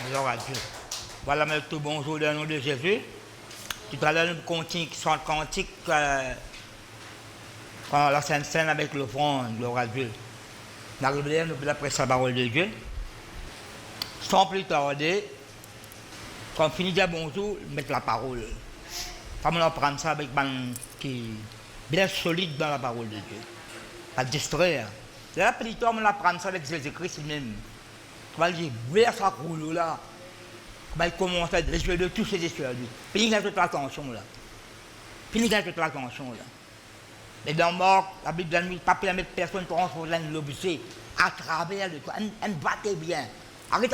Gloire à Dieu. Voilà, mais tout bonjour dans le nom de Jésus. Tout à l'heure, nous continuons son cantique quand la Sainte Seine avec l'offrande, gloire à Dieu. Nous arrivons, nous après la parole de Dieu. Sans plus tarder, quand on finit de dire bonjour, mettre la parole. Comment on prend ça avec un qui est bien solide dans la parole de Dieu. Pas distraire. Là, petit homme, on apprend ça avec Jésus-Christ lui-même. On va dire, vers sa couleur là. Il commence à les yeux de tous ses yeux. Puis il a toute l'attention là. Puis il a toute l'attention là. Mais dans mort, la Bible ne dit pas permettre personne de transformer l'objet à travers le temps. Elle battait bien. Arrête,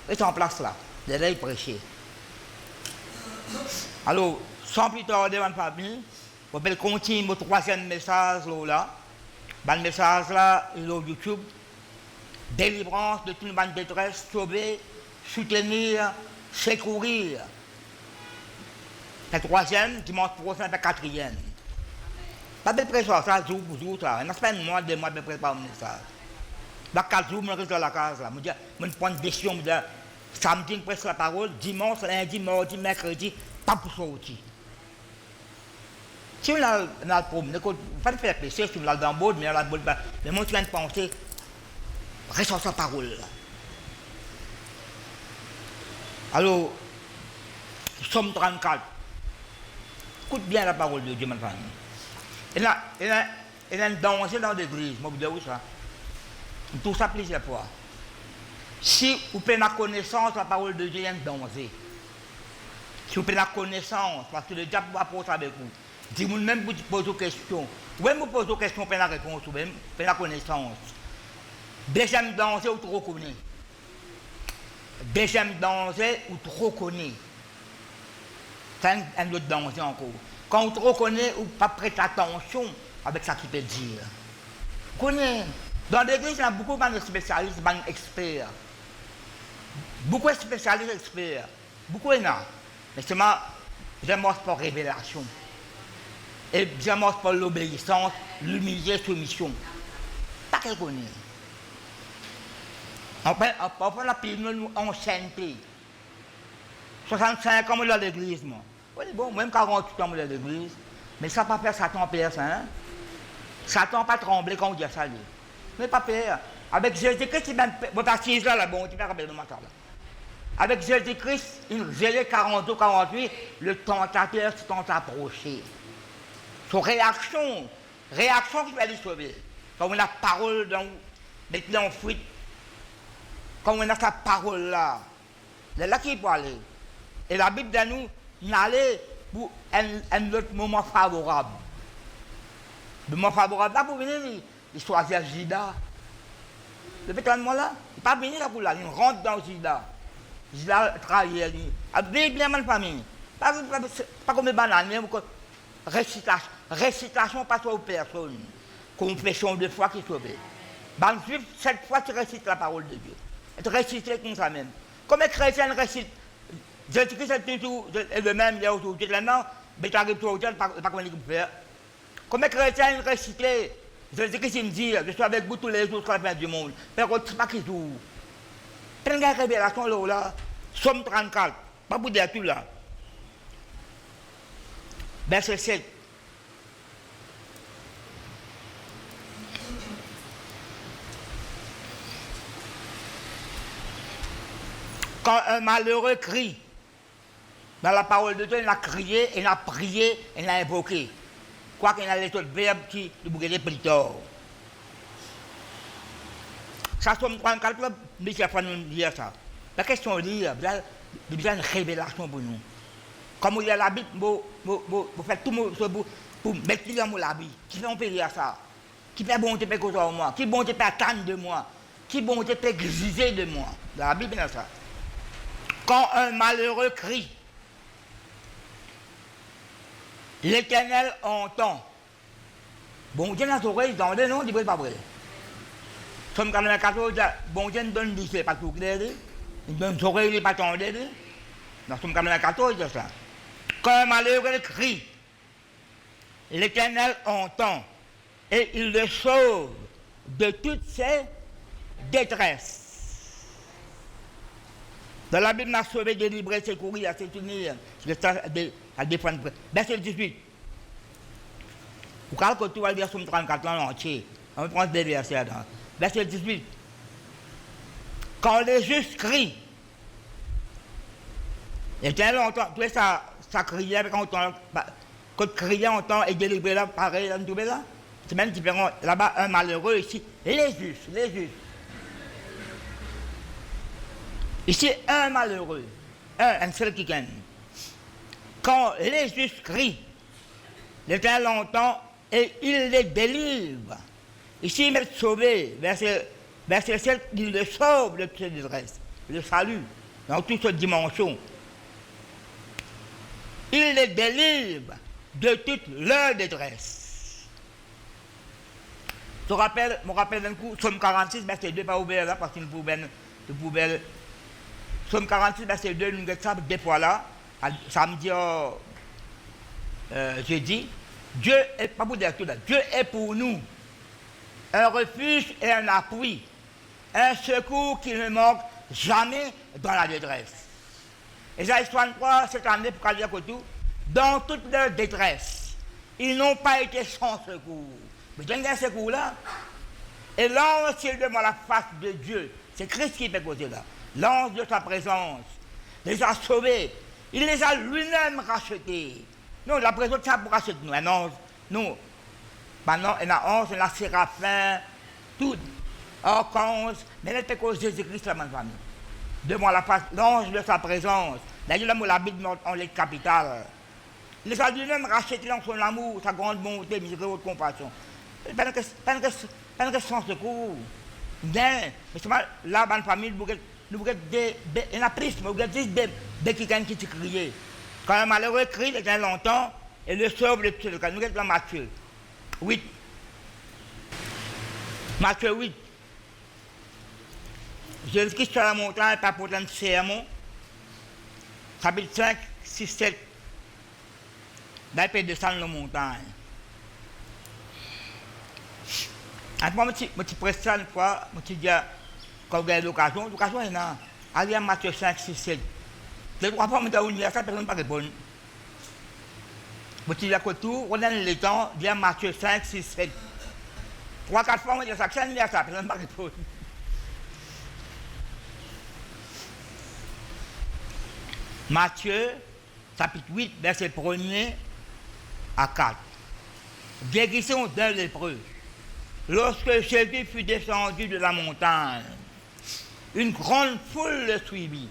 reste en place là. Déjà il prêchait. Alors, sans plus tarder, ma famille, on va continuer mon troisième message là. Le message là, sur YouTube. Délivrance de toute une détresse, sauver, soutenir, secourir. Le troisième, dimanche prochain, le quatrième. Pas de préparer ça, jour pour jour, ça. Il n'y a pas un mois, 2 mois de préparer ça. Dans 4 jours, je reste dans la case. Je prends une décision. Samedi, je presse la parole. Dimanche, lundi, mardi, mercredi, pas pour sortir. Si on a le problème, il ne faut pas faire plaisir, si on a dans le bord, mais on a le bord. Mais moi, tu viens de penser, reste sur sa parole. Alors, Somme 34. Écoute bien la parole de Dieu, ma famille. Il y a un danger dans l'église, moi, vous dites ça. Tout ça plusieurs fois. Si vous prenez la connaissance de la parole de Dieu, il y a un danger. Si vous prenez la connaissance, parce que le diable va poser avec vous. Dis-moi même vous posez des questions. Ou même vous posez des questions, vous prenez la réponse, ou même vous prenez la connaissance. Deuxième danger, vous trop connaissez. Deuxième danger, vous trop connaissez. C'est un autre danger encore. Quand vous trop connaissez, vous ne pas prêter attention avec ce qu'il peut dire. Connaissez. Dans l'église, il y a beaucoup de spécialistes, d'experts. Beaucoup de spécialistes experts. Beaucoup de gens. Mais seulement, j'aime pour révélation. Et j'aime pour l'obéissance, l'humilité, soumission. Pas qu'elle connaît. Parfois, la pile en ancienneté. 65 ans dans l'église, moi. Oui, bon, même 48 ans dans l'église. Mais ça ne va pas faire Satan personne. Hein? Satan n'a pas tremblé quand on dit ça. Mais pas peur. Avec Jésus-Christ, votre assise là, bon, tu vas rappeler le matin là. Avec Jésus-Christ, il gelait 42, 48, le tentateur s'est approché. Son réaction qui va lui sauver. Quand on a la parole maintenant en fuite, quand on a sa parole là, c'est là qu'il peut aller. Et la Bible de nous, n'aller pour un autre moment favorable. Le moment favorable, là, pour venir, il choisit Judas. Le pétalement là, il n'est pas venu là pour là, il rentre dans Judas. Judas trahit lui. Avec bien ma famille. Pas comme les bananes, mais récitation pas aux personnes. Confession de foi qui est sauvée. Dans le juif, cette fois, tu récites la parole de Dieu. Tu récites comme ça même. Comme les chrétiens récitent, Jésus-Christ est toujours le même, il y a aujourd'hui maintenant, mais tu arrives au pas comment il peut faire. Comme les chrétiens récitent, Jésus-Christ me dit, je suis avec vous tous les jours sur la fin du monde. Mais on ne sait pas qui joue. Prenez la révélation là, Somme 34, pas pour dire tout là. Verset 7. Quand un malheureux crie, dans la parole de Dieu, il a crié, il a prié, il a invoqué. Quoi qu'il y a les autres verbes qui nous bougeaient plus tard. Ça, Somme 34, Michel va nous dire ça. La question est il y a une révélation pour nous. Comme il y a la Bible, vous faites tout pour mettre dans la Bible. Qui fait on peut lire ça? Qui fait bon te faire causer de moi? Qui bon te faire attendre de moi? Qui bon te faire exiger de moi? Dans la Bible, il y a ça. Quand un malheureux crie, l'Éternel entend. Bon Dieu dans les oreilles, dans les noms, il ne pas vrai. Somme 94, bon Dieu nous donne des c'est pas tout clair. Il donne des oreilles, il n'est pas tendé. Dans Somme 94, il y a ça. Quand un malheureux crie, l'Éternel entend et il le sauve de toutes ses détresses. Dans la Bible, on a sauvé, délivré, c'est courir, c'est unir, à défendre. Verset 18. Pour calculer tout, on va lire Somme 34 en entier. On va prendre des versets là. Verset 18. Quand les justes crient, et bien longtemps, tout ça criait, quand criait, on entend et délibéré là, pareil, là, là. C'est même différent. Là-bas, un malheureux, ici, les justes, les justes. Ici, un malheureux, un seul qui gagne. Quand les justes crient, l'Éternel entend et il les délivre. Ici, il est sauvé, verset 7, il le sauve de toute détresse, le salue dans toute cette dimension. Il les délivre de toute leur détresse. Je me rappelle d'un coup, Somme 46, verset 2, pas ouvert là, parce qu'il pouvait. Somme 46, verset 2, nous avons ça deux fois là, samedi, jeudi. Dieu est, pas pour dire tout là, Dieu est pour nous un refuge et un appui, un secours qui ne manque jamais dans la détresse. Ésaïe 63, cette année, pour dire que tout, dans toute leur détresse, ils n'ont pas été sans secours. Mais il y a un secours là, et l'ange, s'il devant la face de Dieu, c'est Christ qui fait causer là. L'ange de sa présence les a sauvés, il les a lui-même rachetés. Non, la présence, ça pour racheter nous, un ange, nous. Maintenant, il y a un ange, il y a séraphin, tout, archange, mais il fait cause Jésus-Christ, la même famille. Devant la face, l'ange de sa présence. D'ailleurs, la Bible en les capitales. Il les a lui-même rachetés dans son amour, sa grande bonté, miséricorde, compassion. Pas de question de secours. Bien, mais là, dans la famille, il y a plus, mais il y a 10 bébés qui crient. Quand un malheureux crie, il y a longtemps, et le sauve le tuer. Nous sommes dans Matthieu 8. Matthieu 8. Jésus-Christ sur la montagne, pas pour un sermon. Chapitre 5, 6, 7. Là, il peut descendre la montagne. Moi, je presse ça une fois, je dis, quand vous avez l'occasion est là. Allez à Matthieu 5, 6, 7. Les trois fois, je dis, ça, personne ne peut pas répondre. Je dis, à tout, on a le temps, je dis à Matthieu 5, 6, 7. 3-4 fois, je dis, ça, personne ne peut pas répondre. Matthieu, chapitre 8, verset 1er à 4. Guérison d'un lépreux. Lorsque Jésus fut descendu de la montagne, une grande foule le suivit.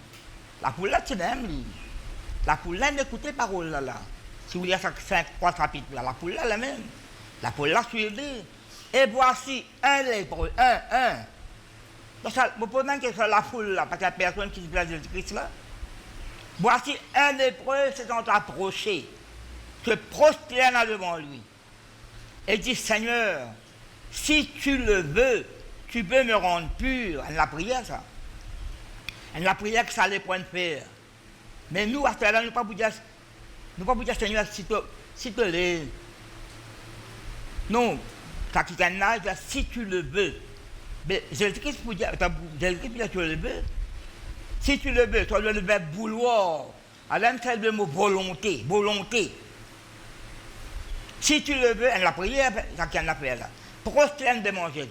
La foule là, c'est même lui. La foule là n'écoutait pas parole là. Si vous lisez 3 chapitres là, la foule là la même. La foule là suivit. Et voici un lépreux, un. Donc ça, vous posez une question à la foule là, parce qu'il y a personne qui se place de Christ là. Voici un lépreux s'étant approché, se prosterna devant lui, et dit, Seigneur, si tu le veux, tu peux me rendre pur. Elle l'a prié ça. Elle l'a prié que ça allait prendre faire. Mais nous, à ce moment-là, nous ne pouvons pas dire, Seigneur, s'il te plaît. Non, ça qui est là, si tu le veux. Mais Jésus-Christ peut dire, tu le veux. Si tu le veux, tu as le verbe vouloir. Alors, c'est le mot volonté. Si tu le veux, elle l'a prié, ça qui en a fait là. Prosterne devant Jésus.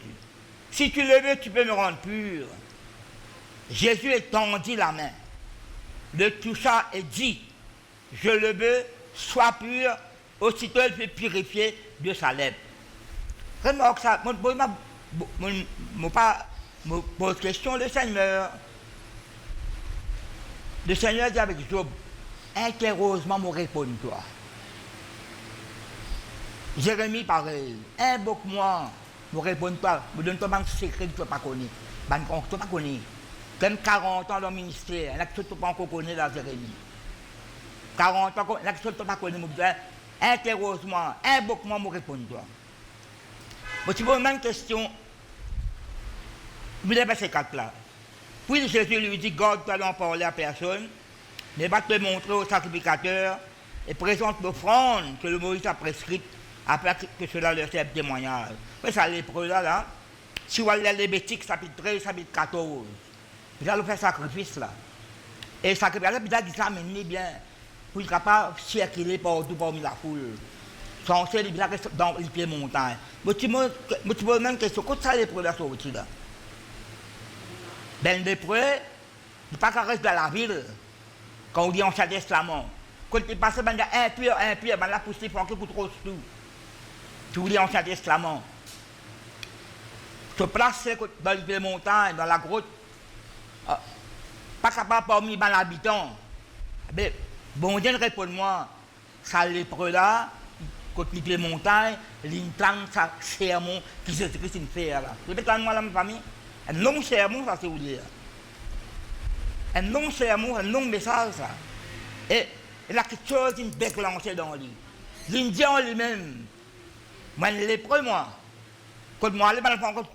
Si tu le veux, tu peux me rendre pur. Jésus étendit la main, le toucha et dit, je le veux, sois pur. Aussitôt, il fut purifié de sa lèpre. Remarque ça, je me pose question, le Seigneur. Le Seigneur dit avec Job, interroge-moi, me réponds-toi. Jérémie, pareil, invoque-moi, me réponds-toi, me donne-toi un secret que tu n'as pas connu. Que tu n'as pas connu. Comme 40 ans dans le ministère, il y a que tu n'as pas encore connu dans Jérémie. 40 ans, il y a que tu n'as pas connu, interroge-moi, invoque-moi, me réponds-toi. Mais si vous avez une question, vous avez passé 4 là. Puis Jésus lui dit, garde-toi d'en parler à personne, mais va te montrer au sacrificateur et présente l'offrande que le Moïse a prescrite afin que cela leur serve témoignage. Mais ça, l'épreuve là, si vous allez à Lévitique, chapitre 13, chapitre 14, vous allez faire sacrifice là. Et ça que par exemple, il a mené bien, pour être capable de circuler partout parmi la foule. Sans c'est dans les pieds montagnes. Mais tu me même question, quand ça les preuves sortir là? Ben les preuves, il ne pas qu'à rester dans la ville, quand on dit Ancien Testament. Quand tu passes, ben un pire, ben la poussée pour que trop tout. Tu dis Ancien Testament. Se placer dans les montagnes, dans la grotte, pas capable parmi les habitants. Mais bon Dieu répond-moi, ça lépreux là, côté les montagnes, l'intang, ça sermon qui Jésus-Christ fait là. Répétez-moi la famille, un long sermon, ça c'est où dire. Un long sermon, un long message ça. Et la quelque chose qui déclenché dans lui. L'Indien lui-même, moi lépreux moi. Quand moi aller dans le fond de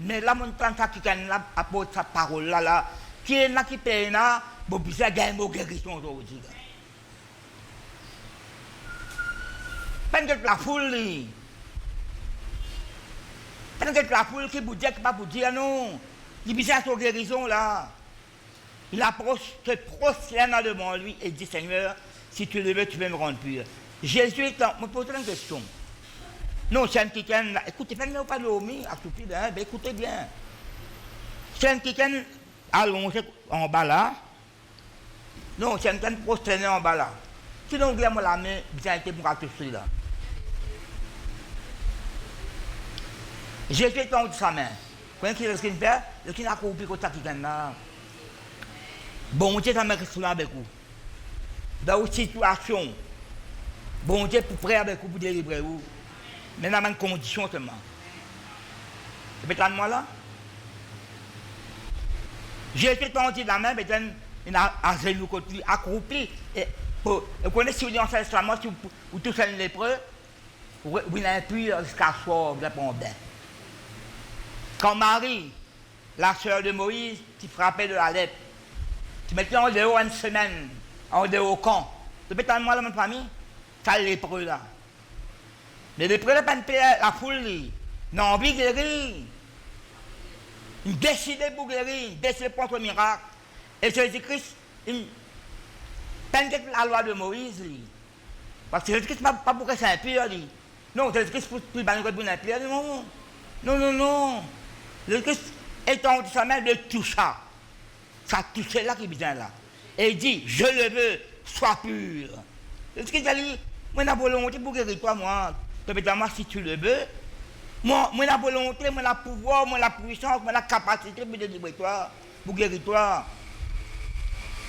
mais là mon temps qui gagne là apporte sa parole là qui est là qui paye là bon puis ça gagne mon guérison aujourd'hui. Pendant la foule qui vous dit que pas vous dire non, il bizarre son guérison là. Il approche se prosterne devant lui et dit Seigneur, si tu le veux tu peux me rendre pur. Jésus me pose une question. Non, c'est un quelqu'un, écoutez, faites-moi pas l'homme, assoupi, ben écoutez bien. C'est un quelqu'un allongé en bas là. Non, c'est un quelqu'un prosterné en bas là. Sinon, vous avez la main, vous avez été pour toucher là. J'ai fait ton de sa main. Quand il reste une paire, il a coupé comme ça qui gagne là. Bon Dieu, ça m'a resté là avec vous. Dans une situation, bon Dieu, pour prêt avec vous, pour délivrer vous. Mais dans une condition seulement. Répétez-moi là. J'ai fait tenter la main, mais il a à genoux contre lui, accroupi. Et vous connaissez si vous dites en Testament, si vous touchez un lépreux, vous n'avez plus jusqu'à soir, vous répondez bien. Quand Marie, la sœur de Moïse, qui frappait de la lèpre, tu mettais en dehors une semaine, en dehors au camp. Répétez-moi là, ma famille, ça lépreux là. Mais les prélèvements pas de la foule, non, envie de guérir. Ils décident pour guérir, ils décident pour un miracle. Et Jésus-Christ, il peint la loi de Moïse. Parce que Jésus-Christ n'est pas pour que c'est impur. Non, Jésus-Christ pour le banner pour l'impur. Non, non, non, non. Jésus-Christ est en sa main de tout ça. Ça touche là qui vient là. Et il dit, je le veux, sois pur. Jésus-Christ a dit, moi, j'ai la volonté pour guérir toi, moi. Moi, si tu le veux, moi, la volonté, moi, la pouvoir, moi, la puissance, moi, la capacité pour délivrer toi, pour guérir toi.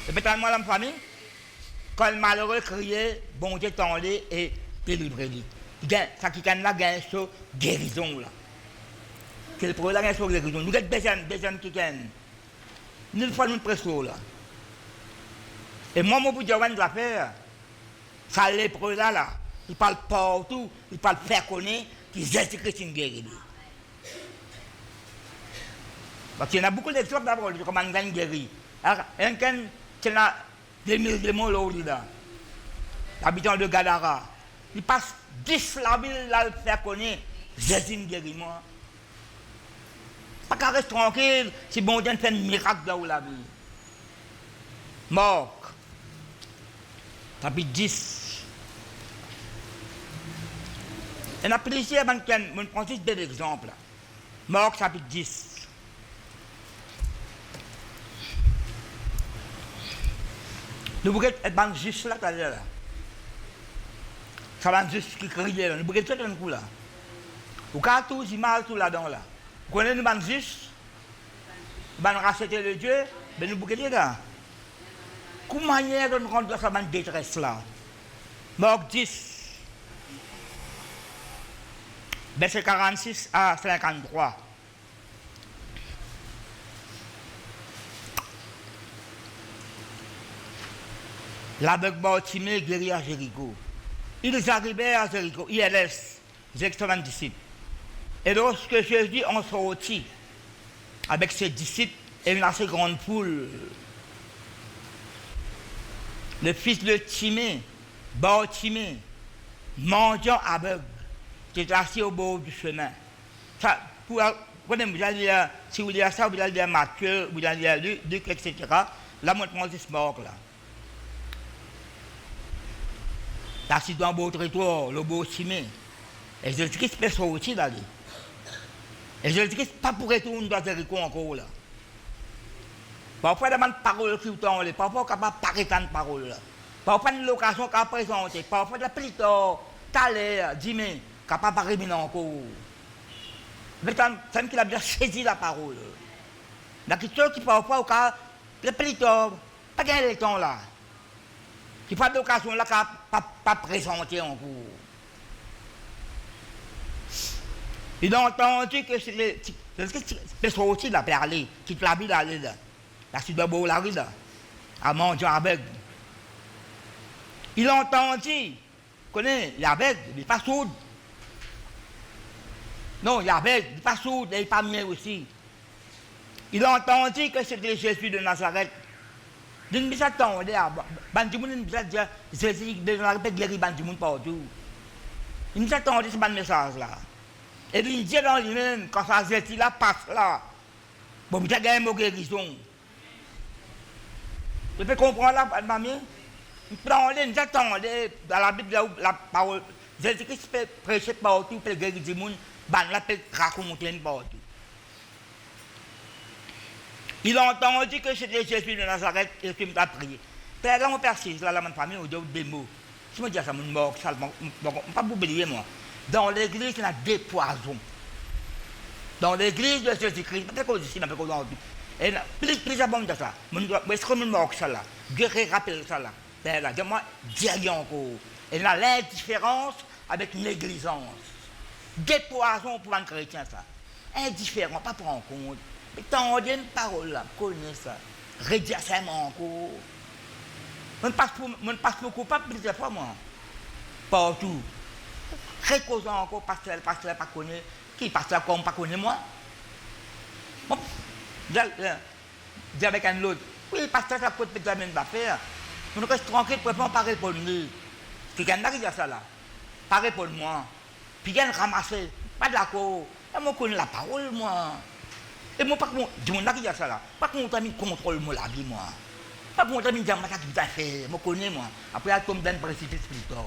Répétez-moi la famille. Quand le malheureux criait, bon Dieu t'enlève et délivre-lui. Ça qui gagne là, gagne sur guérison là. C'est le problème là, gagne sur guérison. Nous avons besoin qui gagne. Une fois nous pressons là. Et moi, mon bout de l'affaire, ça lépreux là. Il parle partout, il parle faire connaître que Jésus-Christ est guéri. Parce qu'il y a beaucoup d'exemples d'abord de comment on gagne guéri. Alors, quelqu'un qui a des mille démons là, l'habitant de Gadara, il passe 10 la ville là, le faire connaître Jésus est guéri. Pas qu'à rester tranquille si bon Dieu fait un miracle dans la vie. Marc, chapitre 10. On a plusieurs banquiers, on prend juste des exemples. Marc chapitre 10. Nous voulons être juste là, là. Ça va juste qui crie là. Nous voulons tout un coup là. Vous avez tout mal tout là-dedans là. Vous connaissez nous ban juste, ban racheter le Dieu, mais nous voulons dire là. Comment manière de nous rendre ça ban détresse là. Marc 10. Verset 46 à 53. L'aveugle Bartimée guérit à Jéricho. Ils arrivèrent à Jéricho, ILS, exactement disciples. Et lorsque Jésus en sortit avec ses disciples et une assez grande foule, le fils de Timée, Bartimée, mendiant aveugle, qui est assis au bord du chemin. Ça, vous allez lire, si vous lisez ça, vous allez lire Matthieu, vous allez lire Luc, etc. là, moi, je prends ce mort là. Là, si dans un beau territoire, le beau ciment, et Jésus-Christ peut sortir là. Et Jésus-Christ pas pour retourner dans Jéricho encore là. Parfois, il y a des paroles qui sont parfois, il n'y a pas de paroles là. Parfois, il y a une location qui est présentée. Parfois, il y a plus tard, talent, dimanche, qui n'a pas remis encore. Mais c'est qu'il a bien saisi la parole. Il y a quelque chose qui parfois, il y a plus tard, pas gagné le temps là. Qui pas d'occasion là, qui n'a pas présenté encore. Il a entendu que c'est les sorties là, pour aller, qui te la vie là, là, c'est de beau la rue là, à manger avec. Il a entendu, connaît, l'aveugle, il n'est pas sourd. Non, l'aveugle, il n'est pas sourd, il n'est pas mien aussi. Il a entendu que c'était Jésus de Nazareth. Il ne s'attend, il ne dire Jésus de Nazareth guérit Bandimoun partout. Il ne s'attend à ce message là. Et puis il dit dans lui-même, quand ça Jésus là passe là, bon, il a gagné mon guérison. Vous pouvez comprendre là, mamie? Il s'attend dans la Bible, la parole, Jésus-Christ peut prêcher partout, peut guérir du monde, il peut raconter partout. Il a entendu que c'était Jésus de Nazareth et qu'il m'a prié. Père, là, mon père, c'est là, ma famille, on dit des mots. Si je dis ça, mon mort, ça, je ne vais pas vous oublier, moi. Dans l'église, il y a des poisons. Dans l'église de Jésus-Christ, peut-être qu'on dit ici, mais peut-être qu'on dit. Et plus bon de ça. Est-ce que mon mort, ça là? Dieu rappelle ça là. Père, là, dis-moi, dis encore. Et il y a l'indifférence avec négligence. Des poisons pour un chrétien, ça. Indifférent, pas prendre en compte. Mais tant une parole là, connais ça. Redire ça encore. Je ne passe pas coupable plusieurs fois, moi. Partout. Récausant encore, pasteur, pas connaît. Qui pasteur comme pas connaît moi? Bon, dis avec un autre. Oui, pasteur, ça coûte peut-être même pas faire. On reste tranquille, pour pas répondre. Quelqu'un qui dit ça là. Pas répondre moi. Puis il ramasser. Pas d'accord. Et moi, je connais la parole, moi. Et moi, par contre, je ne dis pas ça là. Par contre, je contrôle la vie, moi. Par contre, je me dis que ça fait. Je connais, moi. Après, je tombe dans le précipice plus tard.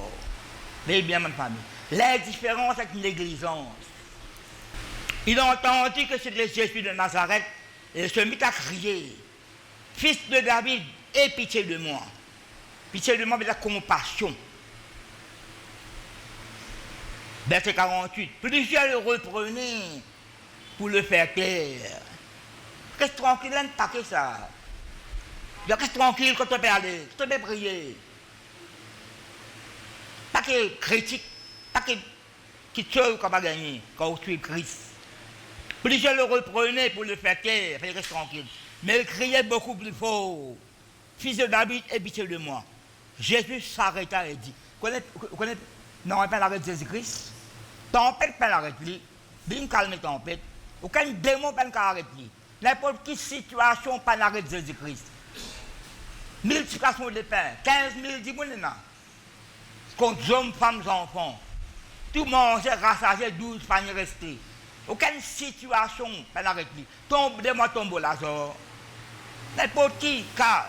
Mais bien, ma famille. L'indifférence avec négligence. Il a entendu que c'était Jésus de Nazareth et se mit à crier. Fils de David, aie pitié de moi. Pitié de moi, mais la compassion. Verset 48. Plusieurs le reprenaient pour le faire taire. Reste tranquille, là, pas que ça. Reste tranquille quand tu peux aller, quand tu peux prier. Pas que critique, pas que qui te qu'on va gagner quand tu es Christ. Plusieurs le reprenaient pour le faire taire, il reste tranquille. Mais il criait beaucoup plus fort. Fils de David, aie pitié de moi. Jésus s'arrêta et dit, vous connaissez, non, on peut l'arrêter de Jésus-Christ. Tempête peut l'arrêter. Bien calme tempête. Aucun démon peut l'arrêter. N'importe quelle situation peut l'arrêter de Jésus-Christ. Multiplication de pain, 15 000 10 000 contre hommes, femmes, enfants. Tout manger, rassager, 12 paniers restés. Aucune situation peut l'arrêter. Tombe de moi, tombe Lazare. N'importe qui, car.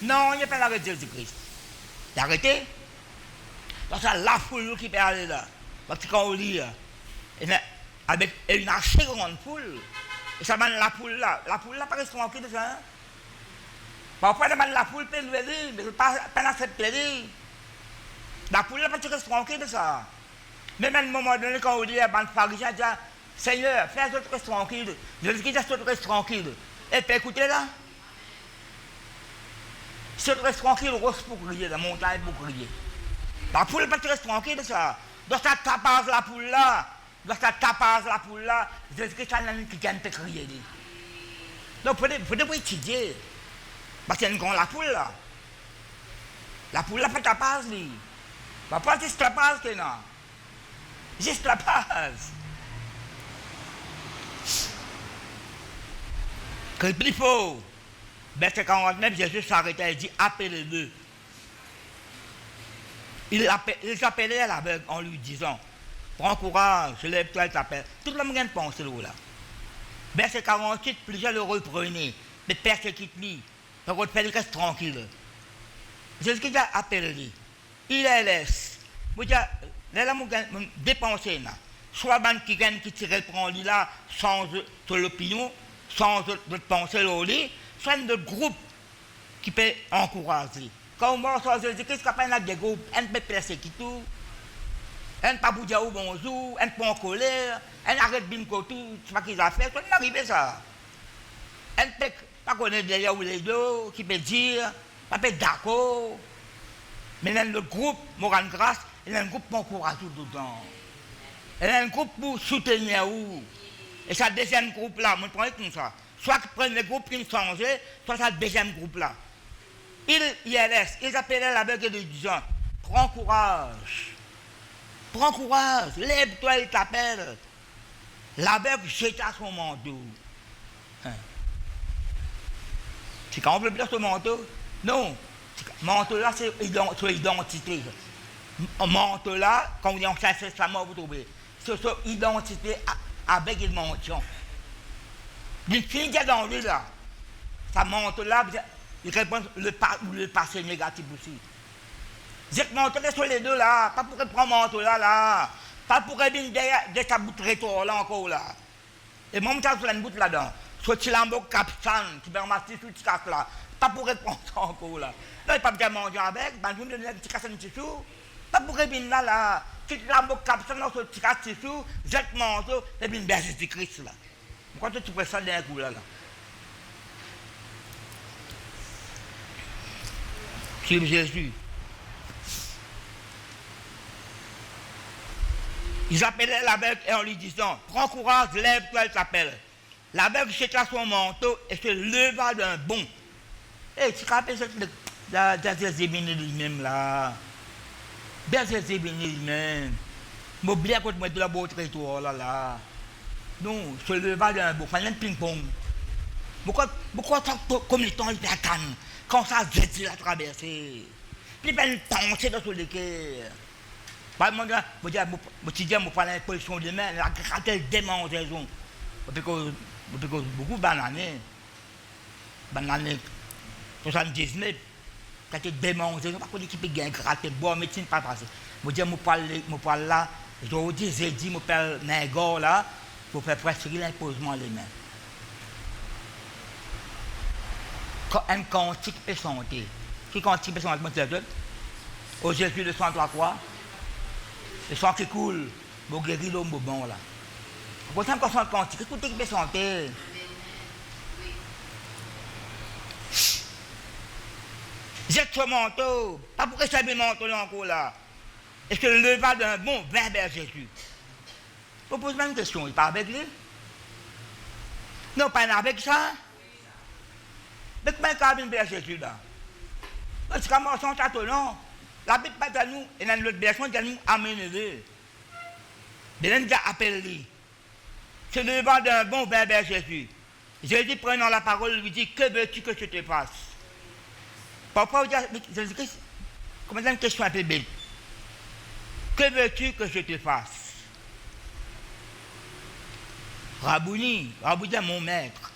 Non, il n'y a pas l'arrêter de Jésus-Christ. L'arrêter. Donc, c'est la foule qui peut aller là. Parce que quand on lit, avec une assez grande foule, et ça mène la foule là, pas rester tranquille de ça. Hein? Parfois, la foule peut le lire, mais pas accepter. La foule là, pas rester tranquille de ça. Même à un moment donné, quand on dit, les pharisiens disent, Seigneur, fais les autres rester tranquille. Je dis qu'ils autres rester tranquille. Et puis écoutez là. Si tu restes tranquille, rose pour crier, la montagne pour crier. La foule pas rester tranquille de ça. Dans sa tapage la poule là, Jésus-Christ a qui peut crier. Donc, il faut étudier. Parce qu'il y a une grande la poule là. La poule là, pas tapage. Pas juste tapage que non. Juste tapage. Que plus fort. Verset 49, Jésus s'arrêta et dit, appelez-le. Ils appelaient à l'aveugle en lui disant, prends courage, lève-toi, il t'appelle. Tout le monde a pensé là. Verset 48, plusieurs le reprenaient, mais persécutent-lui Donc on fait reste tranquille. Jésus-Christ a appelé. Il est laisse. Vous dites, là, vous dépensez. Soit ban qui gagne qui tire le prend là, sans l'opinion, sans de penser au lit, soit de groupe qui peut encourager. Quand on voit Jésus-Christ, quand on a des groupes, on peut placer qui tout. On ne peut pas vous dire bonjour, on ne peut pas en colère, on arrête bien tout, c'est pas qu'ils ont fait, on arrive ça. On ne peut pas connaître derrière ou les deux, qui peut dire, pas peut être d'accord. Mais dans le groupe, on rend grâce, il y a un groupe pour encourager tout le temps. Il y a un groupe pour soutenir vous. Et ça deuxième groupe là, je prends comme ça. Soit qu'ils prennent le groupe qui me change, soit ça deuxième groupe là. Ils appelaient l'aveugle et disaient, prends courage. Prends courage, lève-toi, il t'appelle. L'aveugle jeta son manteau. C'est quand on peut dire ce manteau? Non. Manteau là, c'est identité. Manteau là, quand on dit en Saint Testament, vous trouvez. C'est son identité avec une mention. Une fille qui est dans lui là, sa manteau là, il répond le passé négatif aussi. J'ai manteau sur les deux là, pas pour prendre manteau là, pas pour venir de ta boutte rétro là encore là. Et moi, je suis une boutte là-dedans. Soit tu l'as un capsan, tu peux ramasser tout ce casse là. Pas pour répondre encore là. Non, il pas bien manger avec, je me donne un petit casse en dessous. Pas pour venir là. Tu l'as un capsan dans ce petit casse dessous, jette manteau, et puis une berge de Christ là. Pourquoi tu fais ça d'un coup là? Suivre Jésus. Ils appelaient l'aveugle et en lui disant, prends courage, lève-toi, il t'appelle. L'aveugle jeta son manteau et se leva d'un bond. Et tu te rappelles de Zébéné lui-même là. Berger Zébéné lui-même. M'oublie à côté de la beau territoire là. Non, se leva d'un bond. Enfin, un ping-pong. Pourquoi comme les temps, il fait à Cannes, quand ça Jésus l'a traversé. Puis il fait une pensée dans le cœur. Par exemple, je dis, je prends la position de main, la gratte démangeaison. Parce que beaucoup de bananes, 79, quand tu démangeaison, pas qu'on dit qu'il peut gagner gratte, boire, médecine, pas passer. Je dis, je parle là, je dis, je parle Négor là, pour faire prescrire l'imposement des mains. Quand un cantique est santé, qui cantique est santé, c'est le au Jésus de 103 croix. Le sang qui coule, vous guérir l'homme bon là. Pour ça, quand on cantique, écoutez qui peut santé. Jette ce manteau, pas pour rester le manteau là encore là. Est-ce que le leva d'un bon vers Jésus? Vous posez même une question, il parle avec lui? Non, pas avec ça. Mais comment il parle vers Jésus là? C'est comme un son tâtonnant. La Bible pas de nous, et dans l'autre version, il nous amener. Mais là, nous appelé. C'est le vent d'un bon vers Jésus. Jésus, prenant la parole, lui dit, que veux-tu que je te fasse? Parfois, Jésus-Christ, comment une question un peu bête. Que veux-tu que je te fasse? Rabouni est mon maître,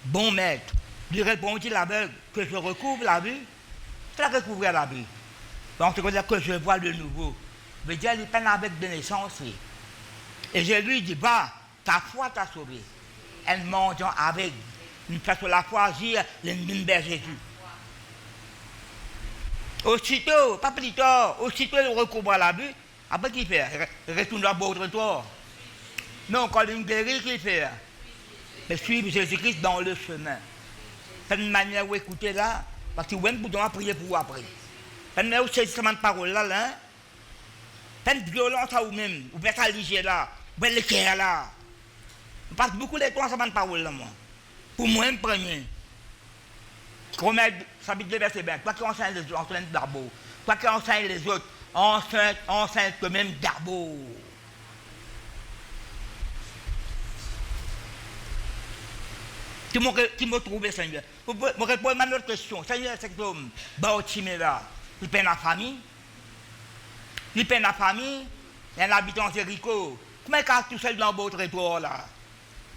bon maître. Lui répondit l'aveugle, que je recouvre la vue. Tu as recouvert la vue. Donc, c'est dire que je vois de nouveau. Mais Dieu, il peine avec de naissance. Et je lui dis, bah, ta foi t'a sauvé. Elle mange avec. Une fois sur la foi, agir, l'ennemi de Jésus. Aussitôt, pas plus tard, aussitôt il recouvre la vue. Après, qu'il fait? Il retourne dans le trottoir. Non, quand il guérit, qu'il fait? Mais suivre Jésus-Christ dans le chemin. C'est une manière où écouter là, parce que vous pouvez prier pour vous après. Mais vous savez cette parole là, hein? Une violence à vous-même, vous faites ça léger là, vous faites le cœur là. Vous passez beaucoup de temps à cette parole là, moi. Pour moi, un premier. Comme ça veut dire verset bien, toi qui enseignes les autres, enseigne d'arbo. Toi qui enseignes les autres, enseigne toi-même d'arbo. Tu m'as trouvé, Seigneur. Vous me répondez à notre question. Seigneur, c'est que l'homme, là. Il peine la famille. Il peine la famille. Il y a un habitant de Jéricho. Comment est-ce tout seul dans votre territoire là?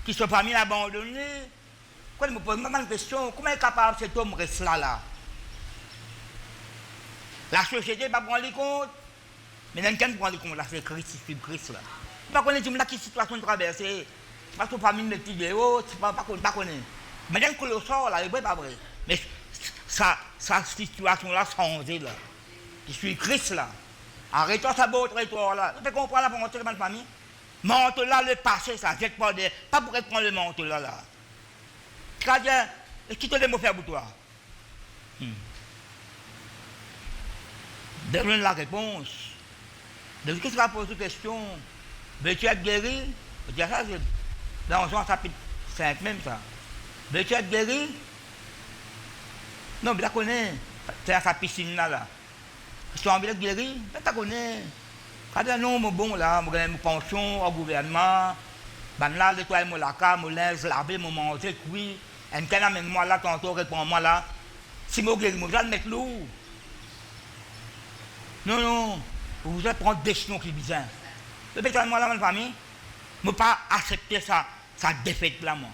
Qui sont famille abandonnée? Quand je me pose une question, comment est capable cet homme de rester là? La société ne va pas prendre les compte. Mais dans quel point de compte là, c'est Christ, c'est Christ là. Pas connaître qui situation traversée. Parce que famille de petits vidéos, c'est pas connaître. Mais dans le sort là, il n'est pas vrai. Mais sa situation là changée là. Je suis Christ là. Arrêtons sa beau traitoire là. Tu comprends là pour monter dans la famille? Monte là le passé ça, jette pas de. Pas pour prendre le monte là là. C'est-à-dire, qui te le faire pour toi? Donne la réponse. Donc, qu'est-ce que tu vas poser une question? Veux-tu être guéri? Je dis ça, c'est dans Jean chapitre 5 même ça. Veux-tu être guéri? Non, mais tu connais. C'est à sa piscine là. Si tu as envie d'être guéri, tu connais. Quand tu as non, bon là, je gagne mon pension au gouvernement. Ben là, je nettoie mon laca, mon linge, laver, mon manger, cuire. Et quand amène-moi là, tantôt, réponds-moi là. Si je guéris, je vais le mettre lourd. Non, vous allez prendre des décisions qui sont bizarres. Depuis que moi, là, ma famille, je ne peux pas accepter sa défaite là, moi.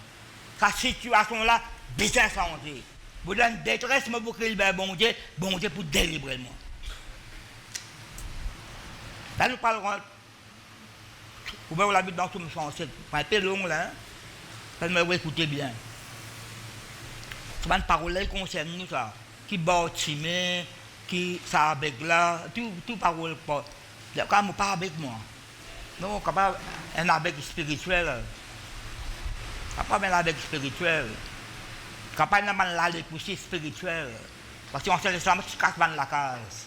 Sa situation là, bizarre santé. Vous avez une détresse, je vous crier le bon Dieu pour délivrer moi. Là, nous parlons. Vous voyez, on l'habite dans tout le sens. C'est un peu long là. Ça me écoutez bien. C'est une parole qui concerne nous, ça. Qui bâtiment, qui ça avec là, tout parole pas. Quand on parle avec moi. Non, quand pas un avec spirituel. Quand pas un avec spirituel. Quand pas un avec poussé spirituel. Parce qu'on sait que ça se casse la case.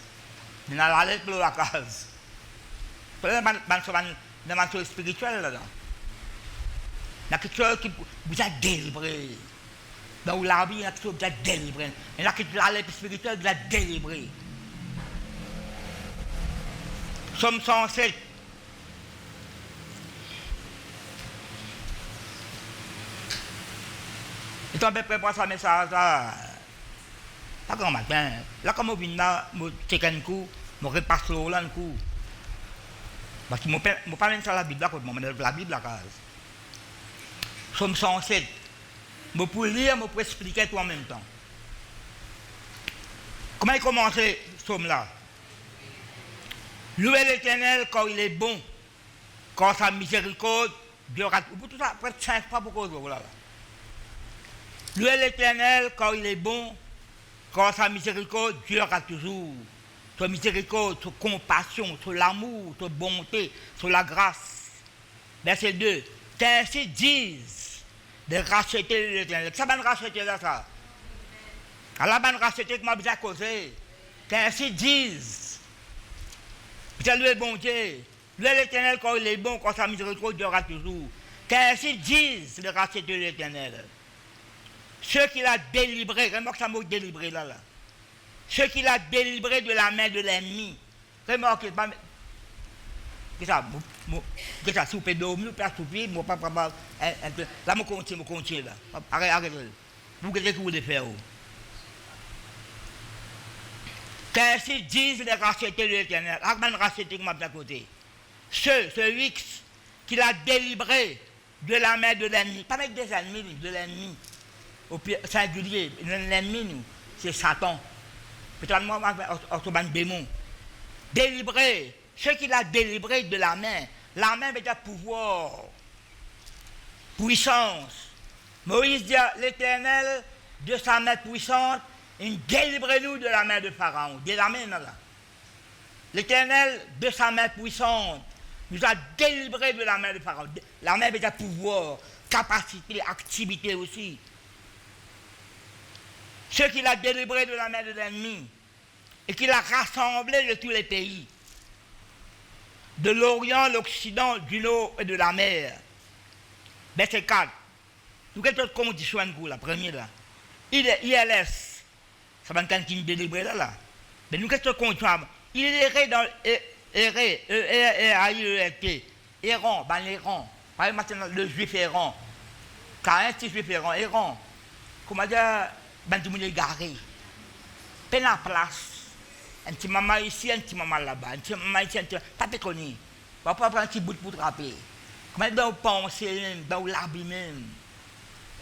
Mais on a l'aller pour la case. Dans la chose spirituelle là. Il y a quelque chose qui vous a délivré. Dans la vie, il y a quelque chose qui vous a délivré. Il y a quelque chose spirituel qui vous a délivré. Somme 107. Et on peut préparer ce message là. Pas grand matin. Là, comme on vient là, je check un coup, je repasse là un coup. Parce que je ne pas même ça la Bible là, quand je la Bible la case. Somme 107. Je peux lire, je peux expliquer tout en même temps. Comment il commence ce somme là? Louez l'Éternel quand il est bon, quand sa miséricorde durera. Pour tout ça, après 5 fois pour cause de là. Louez l'Éternel quand il est bon, quand sa miséricorde durera toujours. Sur miséricorde, sur compassion, sur l'amour, sur bonté, sur la grâce. Verset 2. Qu'ainsi disent de racheter l'Éternel. Ça va racheter là, ça. Alors, la racheter que m'a bien causé. Qu'ainsi disent. Putain, lui est bon Dieu. Lui est l'Éternel quand il est bon, quand sa miséricorde durera toujours. Qu'ainsi disent de racheter l'Éternel. Ceux qu'il a délivrés, remarque ça mot délivré là. Ceux qu'il a délivrés de la main de l'ennemi. Remarquez, qu'est-ce que ça, si vous pouvez dormir, vous pouvez assoupir, moi pas là, je continue là. Arrêtez. Vous qu'est-ce que vous voulez faire? Qu'ainsi disent les rachetés de l'Éternel. Arrêtez de racheter comme à côté. Celui qu'il a délivré de la main de l'ennemi. Pas avec des ennemis, de l'ennemi. Au singulier, l'ennemi, c'est Satan. Peut-être moi, on un démon. Délivré. Ce qu'il a délivré de la main. La main veut dire pouvoir. Puissance. Moïse dit à l'Éternel, de sa main puissante, délivrez-nous de la main de Pharaon. De la main, là. L'Éternel, de sa main puissante, nous a délivrés de la main de Pharaon. La main veut dire pouvoir, capacité, activité aussi. Ce qu'il a délivré de la main de l'ennemi et qu'il a rassemblé de tous les pays, de l'Orient, l'Occident, du nord et de la mer. Verset 4. Nous avons une condition, la première là. ILS, ça va être une délivré là. Mais nous avons une condition. Il errait dans E-R-A-I-E-T. Errant, ben l'errant. Par exemple, le juif errant. Car un petit juif errant. Comment dire? Ben tout le monde est garé. Peine la place. Un petit maman ici, un petit maman là-bas. Un petit maman ici, un petit maman. Pas de connu. On va pas prendre un petit bout pour trapper. Comment dans penser même, dans l'habit même.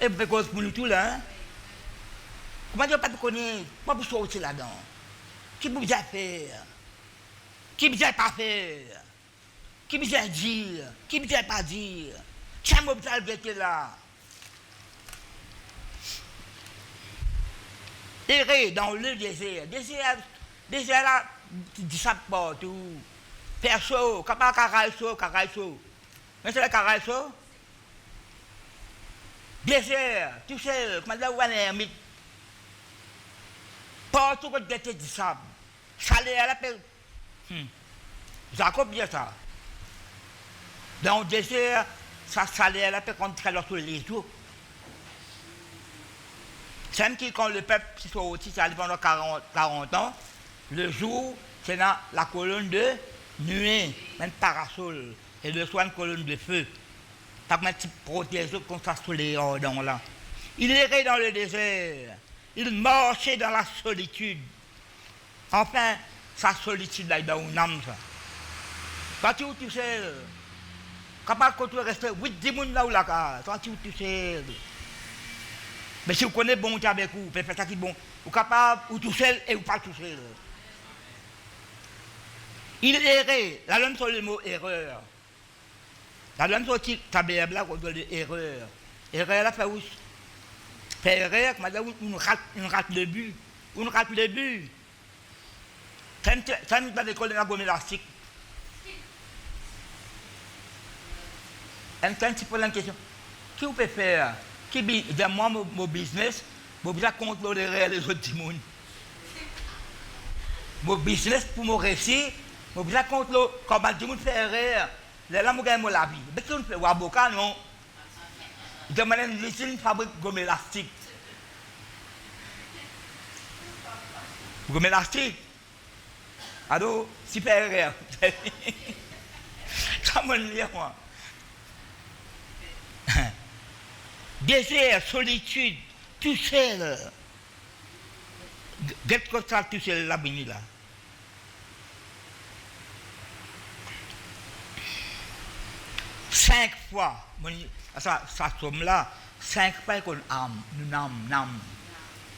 Et précoce pour nous tous là. Hein? Comment dire, pas de connaître, pas pour sortir là-dedans. Qui vous a faire? Qui vous a pas faire? Qui vous a dire? Qui vous a pas dire? Qui vous a dit là? Errer dans le désert. Désert là, du sable partout. Perso, capable caraiso. Mais c'est le caraiso. Désert, tout seul, comme là où on est ermite. Partout qu'on était du sable. Salaire là, Jacob dit ça. Dans le désert, ça salaire là, quand tu traverses les eaux. C'est même que quand le peuple s'est sorti, ça allait pendant 40 ans, le jour, c'est dans la colonne de nuée, même parasol, et le soir, une colonne de feu. Pas comme un petit protège comme ça sous les ordons là. Il errait dans le désert, il marchait dans la solitude. Enfin, sa solitude là, dans une âme, ça. Quand tu es tout seul, capable quand tu restes 8-10 personnes là où la case, quand tu es tout seul. Mais si vous connaissez bon Dieu avec vous, peut-être ça qui est bon, vous êtes capable, ou tout seul et ou pas tout seul. Il errait, la langue sur le mot erreur. La langue sur le tabernacle là, on dit erreur. Erreur là, fait où? Fait erreur, on rate le but. On rate le but. Ça nous donne l'école de la gomme élastique. Un petit peu la question. Qui vous peut faire? Qui dit, moi, mon business, je vais contrôler les autres monde. Mon business, pour mon récit, je vais contrôler comment tout le monde fait erreur. Là, je gagne la vie. Mais si on fait avocat, non. Je demande une fabrique gomme élastique. Gomme élastique. Alors, si fait erreur. Ça me dit, moi. Désert, solitude, tout seul. Qu'est-ce que ça, tout seul, là, béni, là? Cinq fois, ça somme là, 5 fois qu'on âme,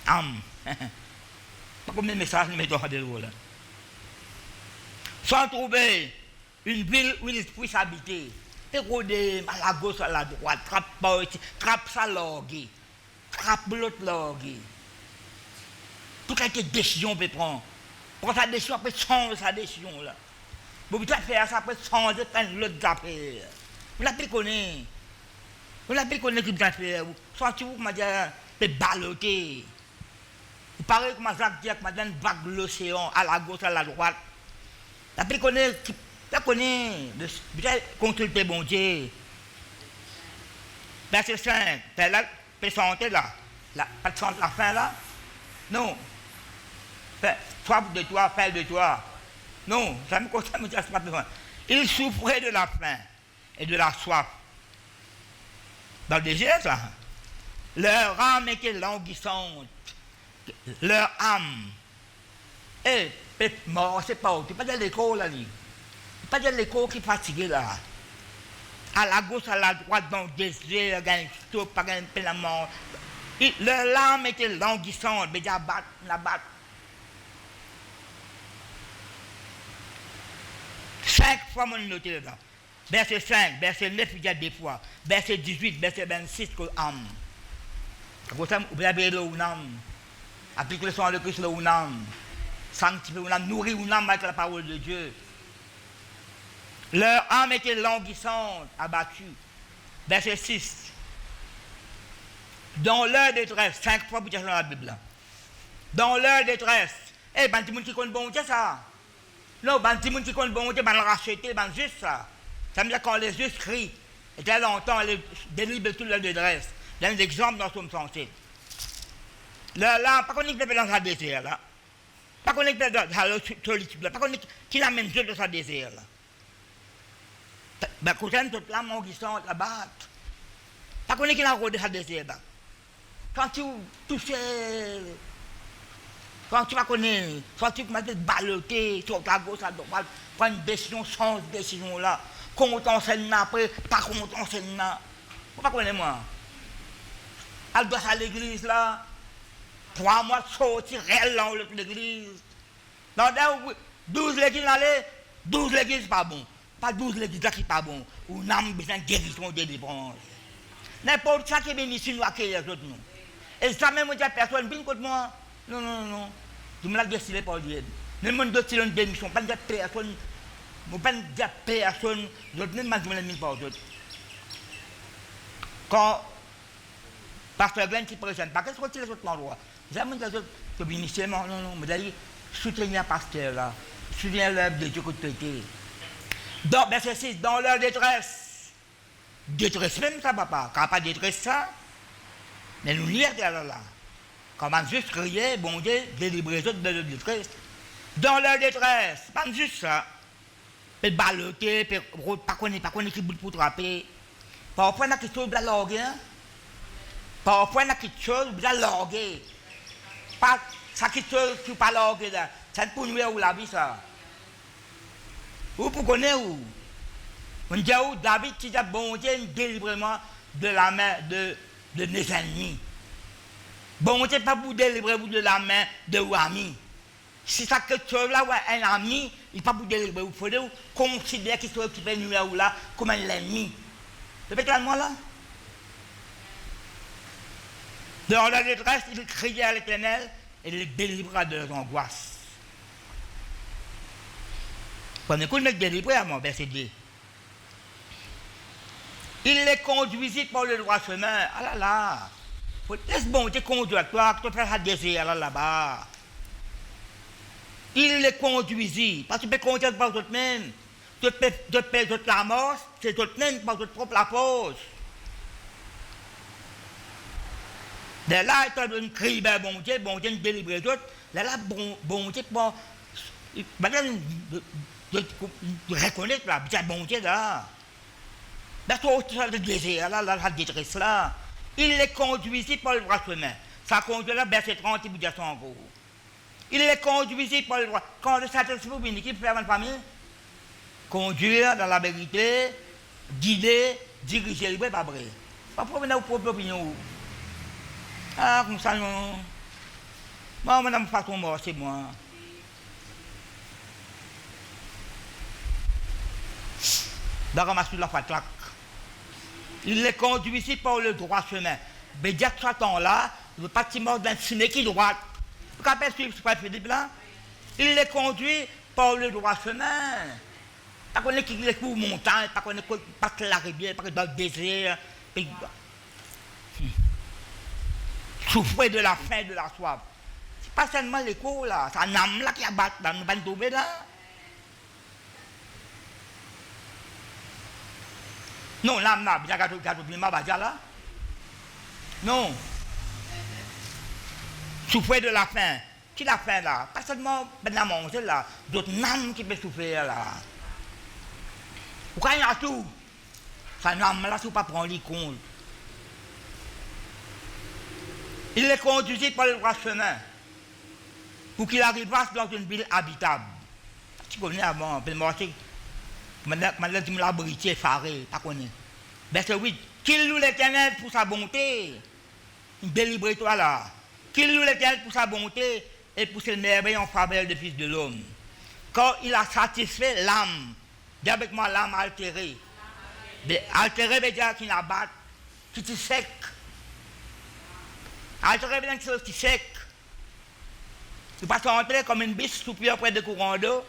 âme. Pas comme les messages, mais dans des là. Sans trouver une ville où l'esprit s'habitait. Et rôder à la gauche, à la droite, trappe sa lorgue, trappe l'autre lorgue. Toute la décision peut prendre. Prendre sa décision, après changer sa décision là. Vous pouvez faire ça, après changer, prendre l'autre affaire. Vous l'avez connu. Vous l'avez connu qui peut faire. Sentez-vous que madame peut balloter. Vous parlez que madame dit que madame vague l'océan à la gauche, à la droite. Vous l'avez connu. Vous connaissez, vous avez consulté bon Dieu. Verset 5, c'est là, vous sentez là, pas de sentir la fin là. Non. Soif de toi, faim de toi. Non, ça me concerne, ça pas besoin. Il souffrait de la faim et de la soif. Dans le désert, ça. Leur âme était languissante. Leur âme. Et, mort, c'est pas autre. Pas de l'école là, pas de l'écho qui est fatigué là. À la gauche, à la droite, dans le désert, il y a un stop, pas un peu la mort. Leur larme était languissante, mais il y a la batte. 5 fois, mon noté là. Verset 5, verset 9, il y a 2 fois. Verset 18, verset 26, que âme. Vous avez une âme. Appliquez le son de Christ, une âme. Sanctifiez une âme, nourrir une âme avec la parole de Dieu. Leur âme était languissante, abattue. Verset 6. Dans leur détresse, 5 fois vous dites dans la Bible. Dans leur détresse. Eh, ben, tout qui compte bon Dieu, ça. Non, ben, tout qui compte bon Dieu, ben, le racheter, ben, juste ça. Ça veut dire quand les justes crient, et très longtemps, ils délivrent toute leur détresse. Il y a un exemple dans son sensé. Là, pas qu'on est dans sa désert, là. Pas qu'on est dans sa solitude, là. Pas qu'on est qui l'amène Dieu dans sa désert, là. Ben, quand on toute l'âme languissante, la batte. Pas qu'on est qui l'a rodé sa désert, là. Quand tu touches, quand tu vas connaître, quand tu vas te balloter sur ta gauche, à droite, prendre une décision, change de décision là, qu'on t'enseigne après, pas qu'on t'enseigne là. Vous ne connaissez moi. Elle doit aller à l'église là. 3 mois de sortir, réel dans l'église. Dans 12 l'église aller, 12 l'églises pas bon. Pas 12 l'églises là qui pas bon. Ou n'am besoin de guérison, de délivrance. N'importe ça qui est béni si nous accueillons les autres. Et ça même, il y a personne qui contre moi. Non, non, non. Je me l'ai décidé par Dieu. Ne me donne pas une démission, pas de personne. Je ne pas de personne. Je ne me dis pas aux autres. Quand Pasteur Glenn qui présente, pas qu'est-ce que les autres endroits. Jamais les autres que bénissent, non, non, mais d'ailleurs, soutenir le pasteur là. Soutenir l'œuvre de Dieu que tu étais. Donc, verset 6, dans leur détresse. Détresse même ça, papa. Quand pas détresse ça, mais nous lire là. Quand on juste crier, bon Dieu, délivrer les autres de leur détresse. Dans leur détresse, pas juste ça. Peut baloter, peut pas connaître qui bout pour trapper. Parfois, il y a quelque chose de larguer. Parfois, il y a quelque chose de larguer. Pas ça quelque chose qui n'est pas largué là. C'est pour nous où la vie ça. Ou pour connaître où. On dit où David qui a bon Dieu délivrement de la main de mes ennemis. Bon Dieu pas pour délivrer vous de la main de vos amis. Si ça quelque chose là, un ami, il n'est pas pour délivrer vous. Il faut considérer qu'il soit occupé nous là comme un ennemi. Répétez moi là. Dans la détresse, il criait à l'Éternel et il les délivra de leurs angoisses. Quand on est délivré à mon verset 2. Il les conduisit par le droit chemin. Ah là là. Laisse bon Dieu conduire toi, que tu fais désir là-bas. Il les conduisit. Parce que tu peux conduire par toi-même. Tu peux la mort, c'est toi-même par ton propre la pause. De là, il crie, ben bon Dieu nous délivre les autres. De là, bon Dieu, bon. Maintenant, de reconnaître là, bon Dieu là. Ben, tu as le désir, là, la détresse là. Il les conduisit par le droit chemin. Ça conduit là, verset 30, il vous dit ça en gros. Il les conduisit par le droit. Quand le Saint-Esprit vous vient, qui peut faire une famille? Conduire dans la vérité, guider, diriger, il ne pas vrai. Pas pour venir aux propres opinions. Ah, comme ça, non. Moi, madame, façon mort, c'est moi. Dans ma sur la fatraque. Il les conduit ici par le droit chemin. Mais dire que ce temps-là, le bâtiment d'un ciné qui droit. Vous pouvez suivre ce frère Philippe là? Il les conduit par le droit chemin. Pas qu'on est qui les coups montagne, pas qu'on est pas que la rivière, pas que dans le désert. Souffrir de la faim, de la soif. C'est pas seulement les cours là, c'est un âme là qui abat dans le ban tombé là. Non, l'âme là, bien qu'à là. Non. Souffrir de la faim. Qui la faim là? Pas seulement la manger là, d'autres âmes qui peuvent souffrir là. Pourquoi il y a tout? Ça n'âme là, si vous ne prenez pas les compte. Il les conduisit par le droit chemin pour qu'il arrivasse dans une ville habitable. Tu connais avant, le marché, maintenant tu me l'as brité, effaré, pas connais. Verset 8, qu'il loue l'Éternel pour sa bonté. Délivre-toi là. Qu'il loue l'Éternel pour sa bonté et pour ses merveilles en faveur des fils de l'homme. Quand il a satisfait l'âme, dis avec moi l'âme altérée. Altérée veut dire qu'il abat, qui est sec. Altérée veut dire quelque chose qui est sec. Tu passes entrer comme une biche soupir près de courant d'eau.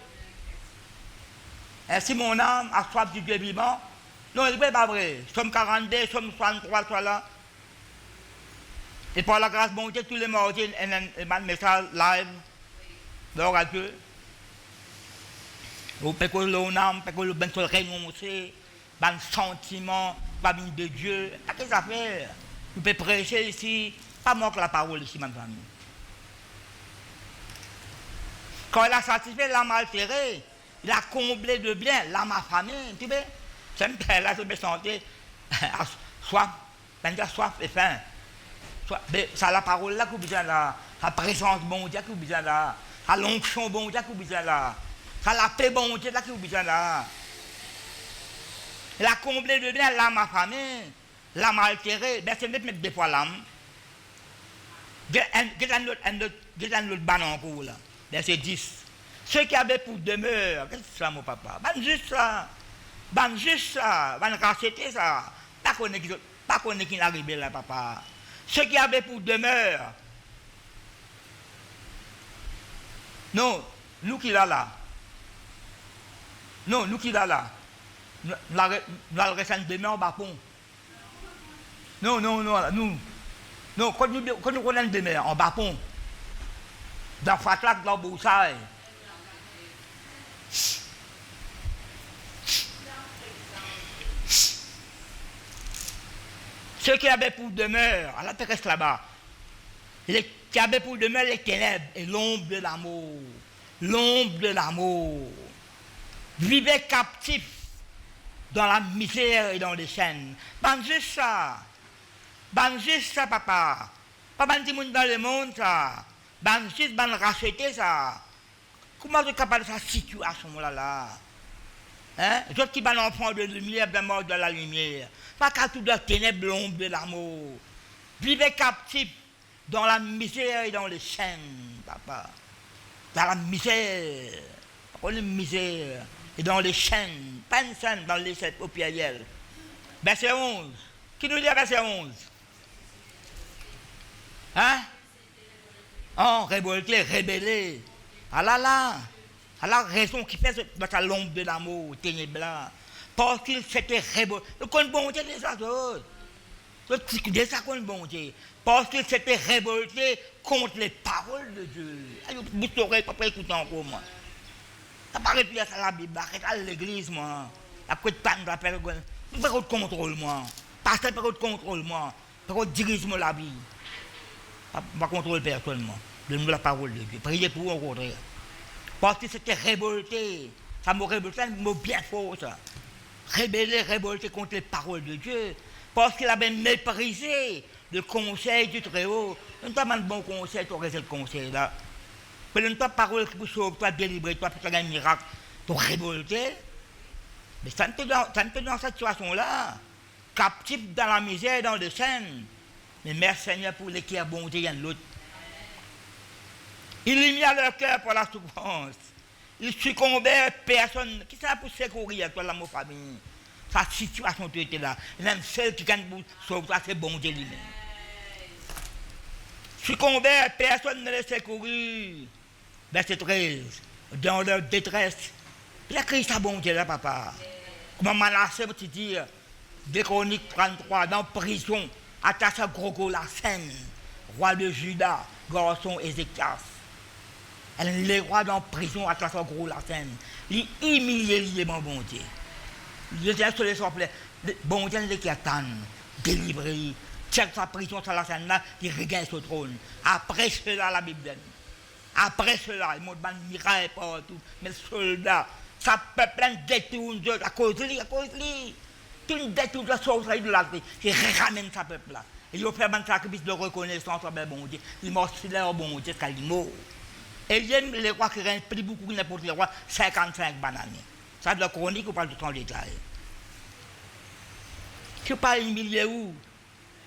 Ainsi mon âme a soif du Dieu vivant. Non, il n'est pas vrai. Somme 42, Somme 63, soit là. Et par la grâce de mon Dieu, tous les mardis, un message live de l'orateur. Vous pouvez que l'âme, vous pouvez que le renoncer, un sentiment, pas de Dieu. Pas que ça fait. Vous pouvez prêcher ici, pas manque la parole ici, ma famille. Quand il a satisfait l'âme altérée, il a comblé de bien l'âme affamée. Tu vois? C'est un là, je me sentais soif, soif et faim. C'est la parole là que vous besoin là, la présence bon Dieu que vous besoin là, la l'onction bon Dieu que vous besoin là, la paix bon Dieu là que vous besoin là. Il a comblé de bien l'âme affamée, l'âme altérée. Ben c'est mettre des fois l'âme. un autre banon pour vous là. Verset 10. Ceux qui avaient pour demeure, qu'est-ce que c'est ça, mon papa? Juste ça. Juste ça. Racheter ça. Pas qu'on est qui n'arrive là, papa. Ceux qui avaient pour demeure. Non, nous qui là. Non, nous qui là. Nous allons rester en demeure en bas pont. Non, nous. Non, quand nous connaissons une demeure en bas pont, dans Fatlac, dans Boussaï. Ceux qui avaient pour demeure, à la terre là-bas, qui avaient pour demeure les ténèbres et l'ombre de l'amour. L'ombre de l'amour. Vivaient captifs dans la misère et dans les chaînes. Juste ça, papa. Pas ban petit monde dans le monde, ça. Juste racheter ça. Comment vous êtes capable de cette situation-là? Hein? D'autres qui ban enfant de lumière, bien mort de la lumière. Pas qu'à tout de ténèbres, l'ombre de l'amour. Vivez captifs dans la misère et dans les chaînes, papa. Dans la misère. Pas une misère. Et dans les chaînes. Pas une chaîne dans les chaînes au pluriel. Verset 11. Qui nous dit verset 11? Hein? Oh, révolté, rébellé. Ah là. À la raison qui fait dans l'ombre de l'amour, ténèbres là. Parce qu'il s'était révolté. Le compte bon Dieu des autres. Le petit de ça compte bon Dieu. Parce qu'il s'était révolté contre les paroles de Dieu. Vous saurez pas écouter encore moi. Ça paraît plus à la Bible, arrête à l'église moi. La couette panne de la personne. Vous ne contrôle moi. Pasteur pas contrôle moi. Pas dirige moi la vie. Pas contrôle personne moi. Donne-nous la parole de Dieu. Priez pour vous au contraire. Parce qu'il s'était révolté. Ça m'a révolté, un mot bien fort ça. Révolté contre les paroles de Dieu. Parce qu'il avait méprisé le conseil du Très-Haut. Ne pas un bon conseil, tu aurais le conseil là. Mais ne pas parole qui vous sauve, toi délivrer, toi faire un miracle, tu révolté. Mais ça ne te dans cette situation-là. Captif dans la misère, dans le chaînes. Mais merci Seigneur pour les qui a bonté, il y en a l'autre. Il y a leur cœur pour la souffrance. Il succombait à personne. Qui ça pour secourir toi, l'amour famille? Sa situation, tu étais là. Même celle qui gagne pour sauver toi, c'est bon Dieu lui-même. Succombait à personne ne les secourir. Verset 13. Dans leur détresse. La crise à bon Dieu là, papa. Comment Manassé peut te dire, des Chroniques 33, dans prison, attaché à Grogo la scène, roi de Juda, garçon Ézéchias. Les rois dans prison attaché à Grogo la scène. Il humilié mon bon Dieu. Je tiens sur les soirées, bon Dieu qui attend, délivré, check sa prison sur la scène là, il regagne son trône. Après cela, la Bible donne. Après cela, il montre un miracle partout. Mais soldats, ça peuple détourne à cause de lui, tout le détourne de la sorcellerie de l'Afrique. Il ramène sa peuple là. Et il fait un sacrifice de reconnaissance envers bon Dieu. Il m'a leur bon Dieu jusqu'à l'immo. Et il y a les rois qui ont pris beaucoup n'importe les rois, 55 bananes. Ça de la chronique, on parle de ton détail. Si vous ne pas humilié où,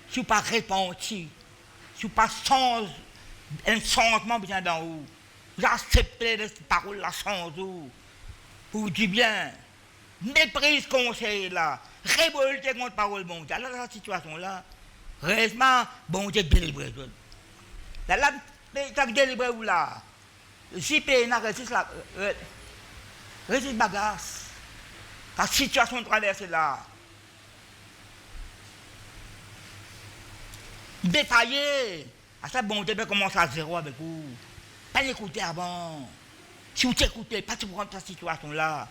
si vous ne pas repenti, si vous ne pas un changement bien d'en haut, vous acceptez les paroles là sans vous, pour du bien, méprise conseil là, révolté contre parole bon Dieu. Dans la situation là, heureusement, bon Dieu délivré. Là, tu as délivré où là? Si tu as résiste bagasse, la situation traversée là, détaillé. À ça, bon Dieu peut commencer à zéro avec vous. Pas l'écouter avant. Si vous t'écoutez, pas tu prends ta situation-là.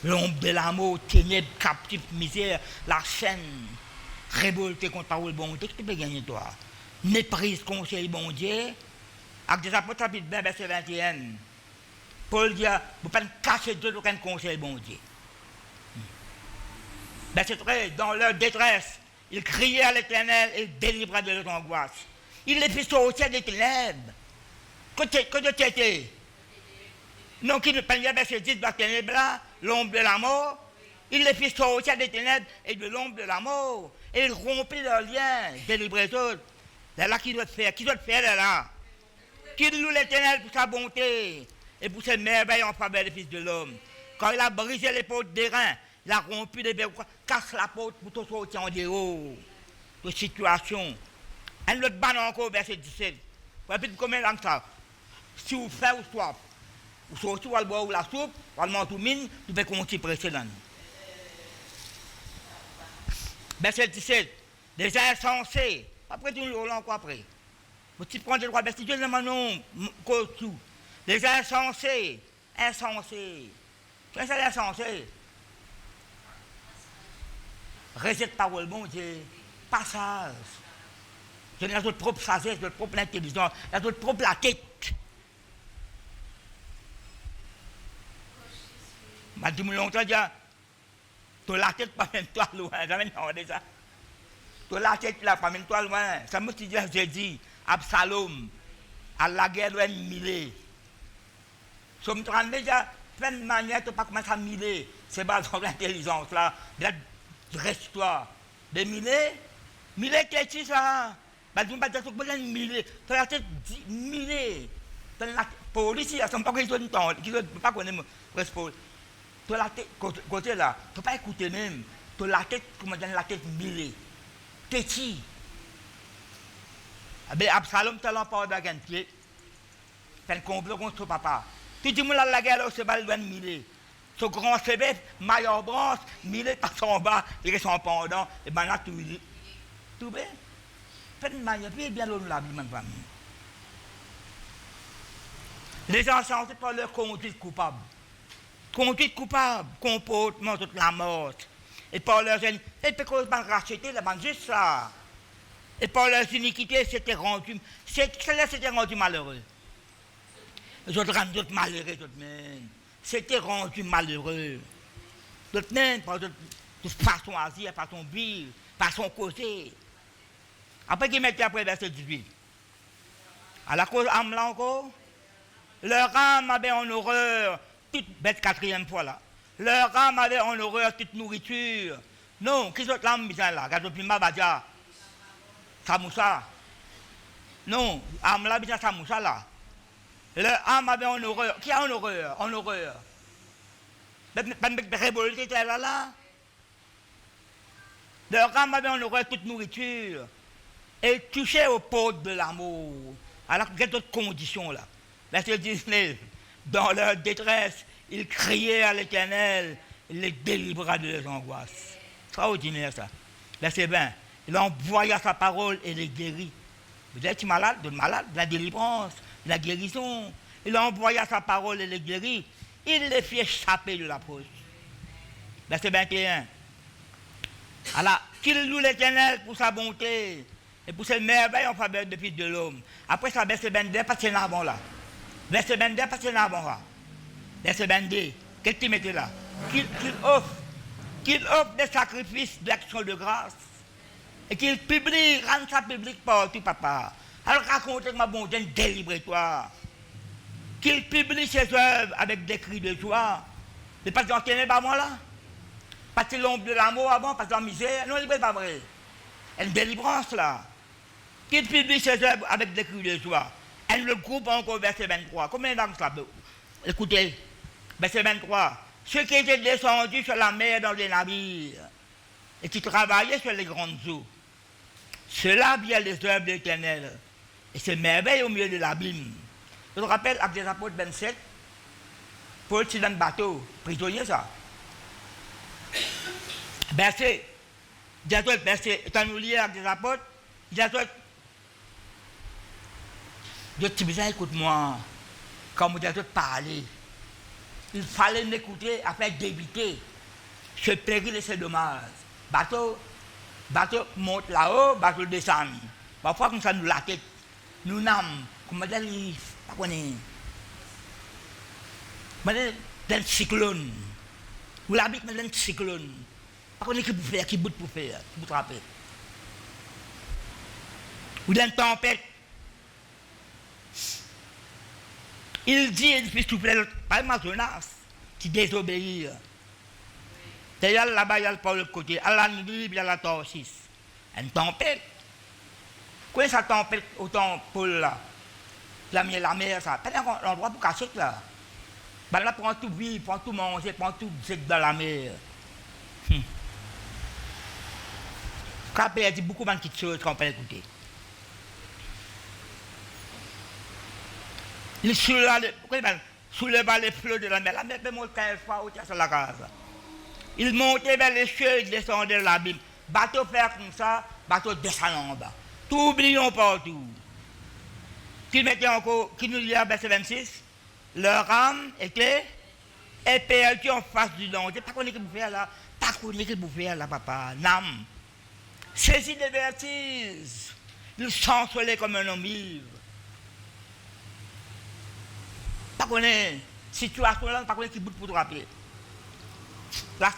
L'ombre de l'amour, ténèbres, captif, misère, la chaîne, révolté contre parole bon Dieu, qu'est-ce que tu peux gagner toi? Méprise, conseil bon Dieu. Avec des apôtres, chapitre 20, verset 21. Paul dit, vous ne pouvez pas cacher Dieu aucun conseil bon Dieu. Verset 13, dans leur détresse, ils criaient à l'Éternel et délivraient de leur angoisse. Il les fit sortir des ténèbres. Que de t'étais. Non, qui ne parlait pas verset 10 de la ténèbre là, l'ombre de la mort. Il les fit sortir des ténèbres et de l'ombre de la mort. Et ils rompirent leurs liens, délivrés d'autres. Là, qui doit faire? Qui doit faire là? Qui loue l'Éternel pour sa bonté et pour ses merveilles en faveur des fils de l'homme. Quand il a brisé les portes des reins, il a rompu les verrous, casse la porte pour te sortir en dehors de situation. Un autre ban encore, verset 17. Vous savez combien de temps ça? Si vous faites ou soif, vous sortez, vous allez boire la soupe, vous allez manger tout mine, vous faites continuer précédent. Verset 17. Les insensés, après tout, on l'a encore après. Vous prenez le droit, verset 17, non, tout. Les insensés, insensés. Qu'est-ce que c'est insensé? Recette parole, bon Dieu, passage. Il y a notre propre sagesse, notre propre intelligence, il y a notre propre la tête. Je dis longtemps, tu as la tête, pas même toi loin, jamais entendu ça. Tu as la tête, là, pas même toi loin. Ça me dit, j'ai dit, Absalom, à la guerre, doit miler. Je me trompe déjà, plein de manières, tu ne peux pas commencer à miler. C'est pas dans l'intelligence, là, de la histoire. De miler, miler, qu'est-ce que ça? Je ne peux pas dire que tu peux miler. Tu as la tête miler. Pour ici, ils ne sont pas qu'ils ne peuvent pas connaître. Tu as la tête, côté là, tu ne peux pas écouter même. Tu as la tête, comment dire, la tête milée. Téti. Absalom, tu as l'emporté avec un pied. Tu as un complot contre ton papa. Tu dis, moi, la guerre, c'est pas loin de milé. Ce grand CV, maillot branche, milé par son bas, et son pendant, et ben là, tout bien. Faites une manière, puis bien l'eau de la vie, même famille. Les gens sont par leur conduite coupable. Conduite coupable, comportement toute la mort. Et par leurs et puis quand ils racheté, la bande juste ça. Et par leurs iniquités, c'était rendu malheureux. Les autres rendent d'autres malheureux, d'autres mêmes. C'était rendu malheureux. D'autres mêmes, de façon asile, façon vivre, façon causer. Après qu'ils mettaient après verset 18. À la cause âme là encore, leur âme avait en horreur, toute bête quatrième fois là. Leur âme avait en horreur toute nourriture. Non, qui sont l'âme bizarre là? Quand on prima badia, Samoussa. Non, âme là bizarre Samoussa là. Leur âme avait en horreur. Qui a en horreur? En horreur. Pas de révolté là. Leur âme avait en horreur toute nourriture. Et touchait aux portes de l'amour. Alors, quelle autre condition là? Verset 19. Dans leur détresse, ils criaient à l'Éternel. Il les délivra de leurs angoisses. Extraordinaire ça. Verset 20. Il envoya sa parole et les guérit. Vous êtes malade, de la délivrance, de la guérison. Il envoya sa parole et les guérit. Il les fit échapper de la poche. Verset 21. Alors, qu'il loue l'Éternel pour sa bonté et pour ses merveilles en faveur des fils de l'homme. Après ça, verset 22, passez en avant là. Verset 22, passez en avant là. Verset 22, qu'est-ce qu'il mettait là? Qu'il offre des sacrifices d'action de grâce. Et qu'il publie, rende ça public partout, papa. Alors racontez ma bonté, délivre-toi. Qu'il publie ses œuvres avec des cris de joie. Mais pas qu'on tenait pas moi là. Parce que l'ombre de l'amour avant, parce que la misère. Non, il n'est pas vrai. Une délivrance là. Qu'il publie ses œuvres avec des cris de joie. Elle le groupe encore verset 23. Combien d'années ça peut? Écoutez, verset 23. Ceux qui étaient descendus sur la mer dans des navires et qui travaillaient sur les grandes eaux. Cela vient les œuvres de l'Éternel. Et c'est merveille au milieu de l'abîme. Je me rappelle, avec les apôtres 27, Paul est dans le bateau, prisonnier ça. Verset, quand nous lisons avec les apôtres, Dieu te dit, écoute-moi, quand vous dites parler, il fallait m'écouter afin d'éviter ce péril et ce dommage. Bateau monte là-haut, bateau descend. Parfois, comme ça, nous la tête, nous n'âmes, comme on dit, pas qu'on est. Dans le cyclone. Vous l'habitez dans le cyclone. Pas qu'on est qui pour faire, qui bout pour faire, qui pour trapper. Ou dans une tempête. Il dit, il fait souffler, pas ma Jonas, qui désobéit. D'ailleurs, là-bas, il y a le par l'autre côté. À la nuit, il y a la torsis. Une tempête. Quand ça tempête autant pour là, la mer, ça, pas un endroit pour cacher là. Ben là, prend tout vivre, prend tout manger, prend tout dans la mer. Quand on dit beaucoup de petites choses qu'on peut écouter. Il soulève les flots de la mer peut monter 15 fois au-dessus de la case. Il montait vers les cieux, il descendait de l'abîme. Bateau faire comme ça, bateau descend en bas. Tout oublions partout. Qu'il mettait encore, qui nous dit à verset 26, leur âme était perdue en face du danger. Pas qu'on est qui vous fait là, pas qu'on est qui vous fait là, papa. L'âme, saisie de vertige, il s'ensolait comme un homme ivre. Pas qu'on est, situation là, pas qu'on est qui bout pour te rappeler. La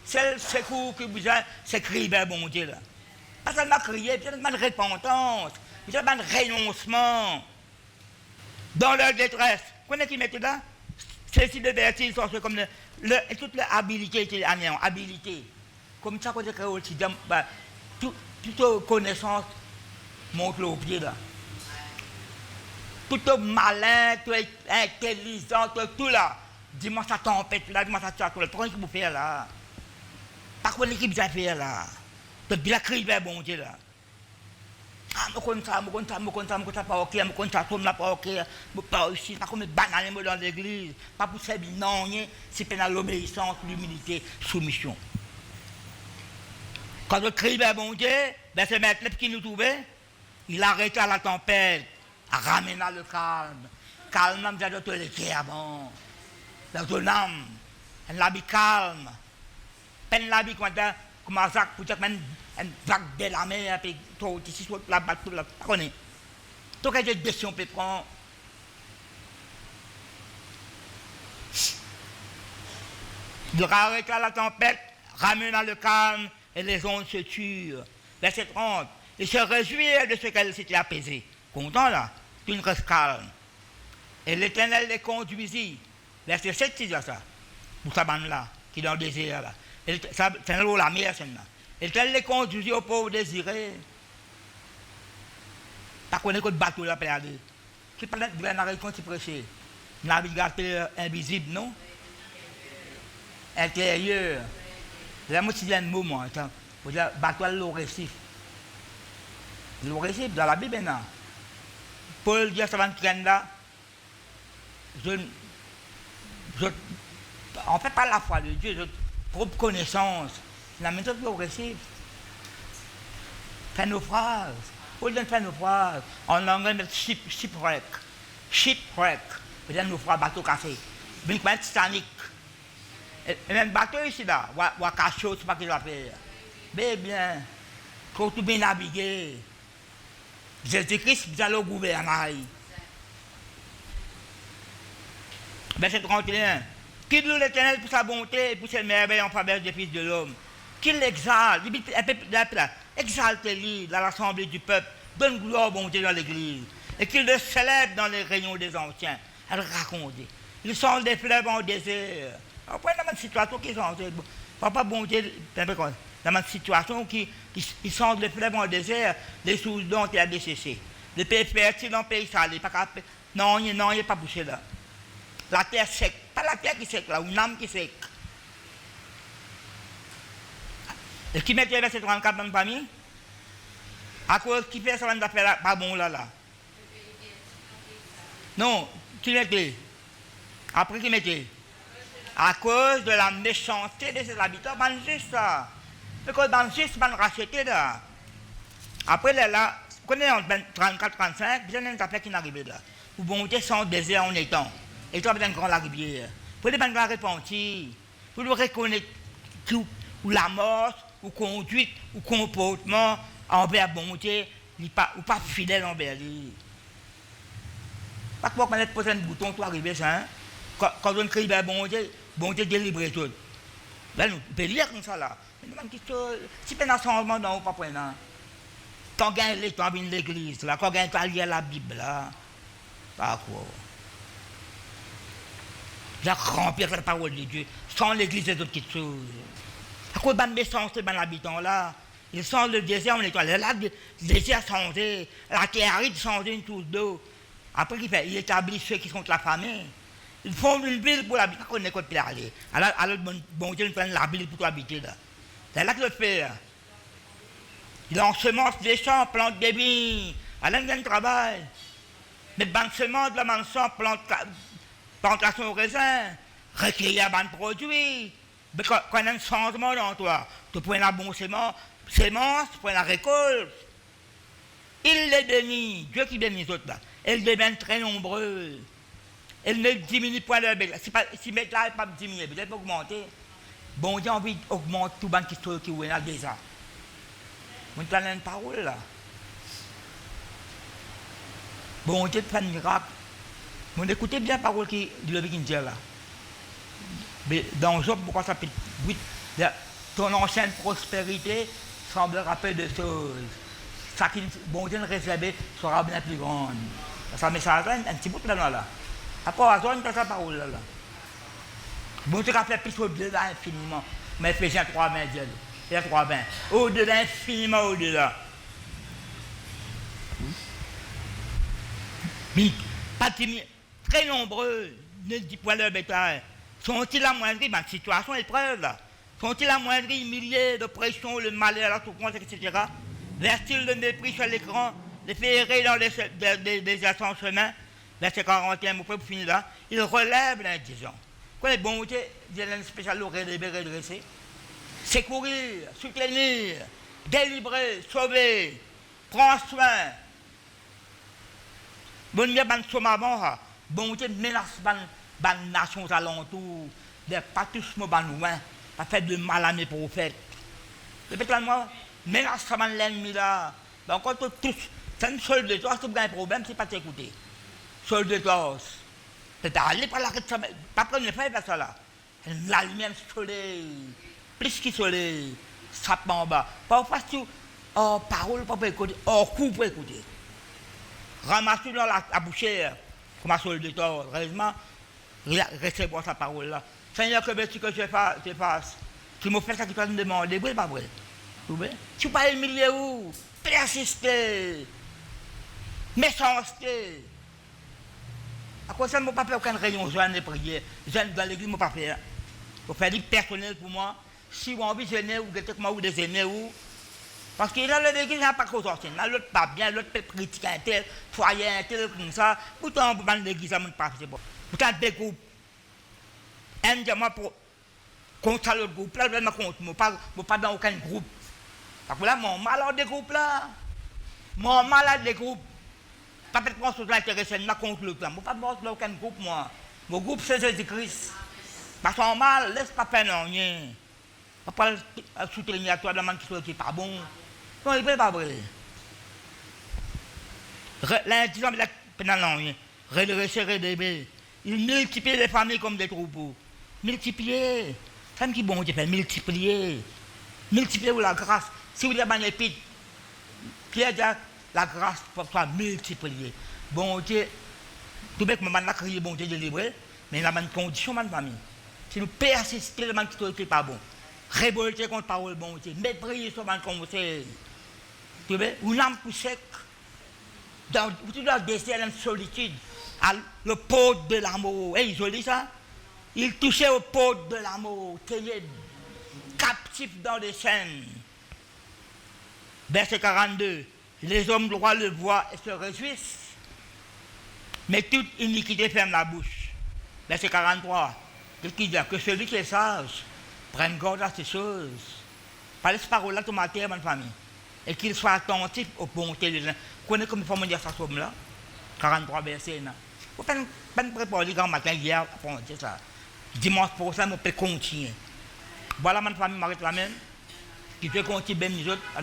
seule secours que vous avez, c'est crier vers bon Dieu là. Pas seulement crier, pas seulement de repentance, pas seulement de renoncement. Dans leur détresse, vous connaissez qui mettait là? Ceci de vertige sont comme toute leur habilité était anéant, habilité. Comme ça, quand on créé aussi, toute connaissance monte au pied là. Tout malin, tout intelligent, tout là. Dis-moi ça tempête là, dis-moi ça tout là. Pourquoi est-ce que vous faites là? Par quoi l'équipe vous a fait là? Donc, il a crié vers bon Dieu là. Ah, je compte ça, pas ok, je compte ça, pas ok, pas aussi, pas comme banal dans l'église, pas pour servir, non, c'est pour l'obéissance, l'humilité, soumission. Quand on crie vers bon Dieu, ben c'est maintenant qui nous trouvait, il arrêta la tempête, ramena le calme. Calme, nous avons tout l'été avant. Dans ton âme, elle l'habit calme. Peine l'habit quand comme un sac, peut-être même une vague de la mer, puis tout ici, soit la batte, tout la connaît. Tout cas, j'ai des décisions peut prendre. Il arrêta la tempête, ramena le calme, et les ondes se turent. Verset 30. Ils se réjouirent de ce qu'elle s'était apaisée. Content là, tout reste calme. Et l'Éternel les conduisit. Verset 7, c'est ça. Pour sa bande là, qui est dans le désert là. C'est l'eau, la mer, c'est là. Et l'Éternel les conduisit au pauvre désiré. Pas qu'on est que le bateau là, perdé. Qui parle de la quand tu prêches. Navigateur invisible, non? Intérieur. Là, moi, je dis un mot, moi. Vous dites, bateau à l'eau récif. L'eau récif, dans la Bible, non? Paul dit à sa traîne là, on ne fait pas la foi de Dieu, notre propre connaissance. La méthode l'eau récif. Fait naufrage. Paul dit faire naufrage. En anglais, on dit shipwreck. Shipwreck. Vous dites naufrage, bateau cassé. Bien comme un Titanic. Et même bateau ici là, ou à cachot, c'est pas qu'il va faire. Mais bien, faut tout bien naviguer. Jésus-Christ, vous allez au gouvernail. Verset 31. Qu'il loue l'Éternel pour sa bonté et pour ses merveilles en faveur des fils de l'homme. Qu'il l'exalte, exalte-le dans l'assemblée du peuple, donne gloire au bon Dieu dans l'église. Et qu'il le célèbre dans les réunions des anciens. Elle raconte. Ils sont des fleuves en désert. Après, dans une situation qui sont. Papa, bon Dieu, dans une situation qui sont des fleuves en désert, les sources dont il a desséché. Les pays fertiles dans le pays salé. Non, il n'est pas poussé là. La terre sec. Pas la terre qui est sec là, ou une âme qui est sec. Et qui met le verset 34 dans le famille? À cause qui fait ça, on va faire pas bon là. Non, qui mettait? Après qui mettait? À cause de la méchanceté de ses habitants, ben juste ça. Parce que ben juste, ben racheter là. Après là, vous connaissez en 34-35, il y a une affaire qui n'arrive là. Vous montez sans désert en étant. Et toi, vous êtes un grand la rivière. Vous devez bien repentir. Vous devez reconnaître tout, ou la mort, ou conduite, ou comportement envers bonté, ou pas fidèle envers lui. Pas que vous connaissez poser un bouton pour arriver ça. Quand on crie vers bonté délibéré tout. Là, nous pouvons lire comme ça là. Si vous avez un changement dans pas point là. Quand vous avez l'église, là, quand vous avez lire la Bible là, pas quoi. J'ai remplir la parole de Dieu, sans l'église et d'autres petites choses. À quoi de méchance, les habitants là, Ils sont le désert, on nettoie. Là, le désert changé, la terre aride changé une touche d'eau. Après, il établit ceux qui sont contre la famille. Ils font une ville pour l'habiter, qu'on est contre aller. Alors, bon Dieu, nous prend la ville pour habiter là. C'est là que le fait. Il ensemence des champs, plante des vignes. Alors, il y a un travail. Mais ban semence de la mansion, plantation au raisin, recueillir un produit. Mais quand il y a un changement dans toi, tu prends la bonne semence, tu prends la récolte. Il les bénit, Dieu qui bénit les autres là. Elles deviennent très nombreuses. Elles ne diminuent point leur bétail. Si le bétail n'est pas diminué, peut-être augmenter. Bon Dieu a envie d'augmenter tout le monde qui est là déjà. Vous entendez une parole là. Bon Dieu fait un miracle. Vous écoutez bien la parole qui dit là. Mais dans Job, pourquoi ça peut 8, ton ancienne prospérité semble rappeler de choses. Ça qui bon Dieu réservé sera bien plus grande. Ça message là, un petit bout là. Après, à zone de sa parole là. Bon Dieu a fait plus au-delà infiniment. Mais Éphésiens 3, 20, il y a 3, 20. Au-delà, infiniment au-delà. Mais, pas timide, très nombreux, ne dit point leur bétail. Sont-ils amoindris dans la situation épreuve là? Sont-ils amoindris, humiliés, d'oppression, le malheur, la souffrance, etc. Versent-ils le mépris sur l'écran, les ferrés dans les ascens chemins? Verset 41, pour finir là. Ils relèvent l'indigent. Quoi les bontés, il y a un spécial redressé. Secourir, soutenir, délivrer, sauver, prendre soin. Bon, il y a des sommes avant, bon Dieu menace les nations alentours, pas tous loin, pas fait de mal à mes prophètes. Répète-le moi, menace l'ennemi là. Ben, quand tous, c'est une seule de toi, si vous avez un problème, c'est pas t'écouter. Seule de toi. C'est aller par la rue, pas prendre le feu, ça là. La lumière du soleil, plus que soleil, ça en bas. Parfois, tu parole, pas pour écouter, coup pour écouter. Ramasse-le dans la bouchère, comme un seul de toi. Heureusement, recevoir sa parole là. Seigneur, que veux-tu que je fasse? Tu me fais ça qui t'a demandé, oui, pas vrai. Tu ne pas humilier où? Persister. Méchanceté. À quoi ça ne m'a pas fait aucune réunion, jeune de prière. Jeune dans l'église, je ne pas fait. Pour faire du personnel pour moi. Si vous avez envie de gêner ou de des aînés ou. Parce que là, l'église n'a pas trop sorti. Là, l'autre pas bien, l'autre peut critiquer un tel, foyer un tel, comme ça. Pourtant, dans l'église, ça ne pas fait. Pourtant, des groupes. Un de moi pour contre l'autre groupe, là, je ne suis pas dans aucun groupe. Parce que là, mon malade des groupes là. Mon malade des groupes. Pas peut-être qu'on soit intéressé, je contre l'autre là. Je ne suis pas dans aucun groupe, moi. Mon groupe, c'est Jésus-Christ. Parce qu'on mal, laisse pas faire non rien. Pas soutenir à toi de la main qui n'est pas bon. Non, il n'est pas vrai. L'indigent, il n'a pas rien. Redresser, redéber. Il multiplie les familles comme des troupeaux. Multiplier. C'est qui bon Dieu fait, multiplier. Multiplier la grâce. Si vous avez un épître, Pierre dit la grâce pour toi multiplier. Bon Dieu, tout le monde a crié bon Dieu délivrer, mais il y a une condition, ma famille. Si nous persistons, le monde qui n'est pas bon. Révolter contre la parole bon Dieu, mépriser sur le monde comme c'est. Tu vois, une âme plus sec. Dans le désert, une solitude. Le pot de l'amour. Et joli ça? Il touchait au pot de l'amour, ténèbres, captif dans les chaînes. Verset 42. Les hommes droits le voient et se réjouissent. Mais toute iniquité ferme la bouche. Verset 43. Qu'est-ce qu'il dit? Que celui qui est sage prenne garde à ces choses. Parlez ces paroles-là, tout matin, ma famille. Et qu'il soit attentif aux bontés des gens. Vous connaissez comme il faut me dire ça, somme-là? 43 versets. Vous ne pouvez pas préparer le grand matin hier pour dire ça. Dimanche prochain, on peut continuer. Voilà ma famille, m'arrête la même. Qui peut continuer, bien les autres.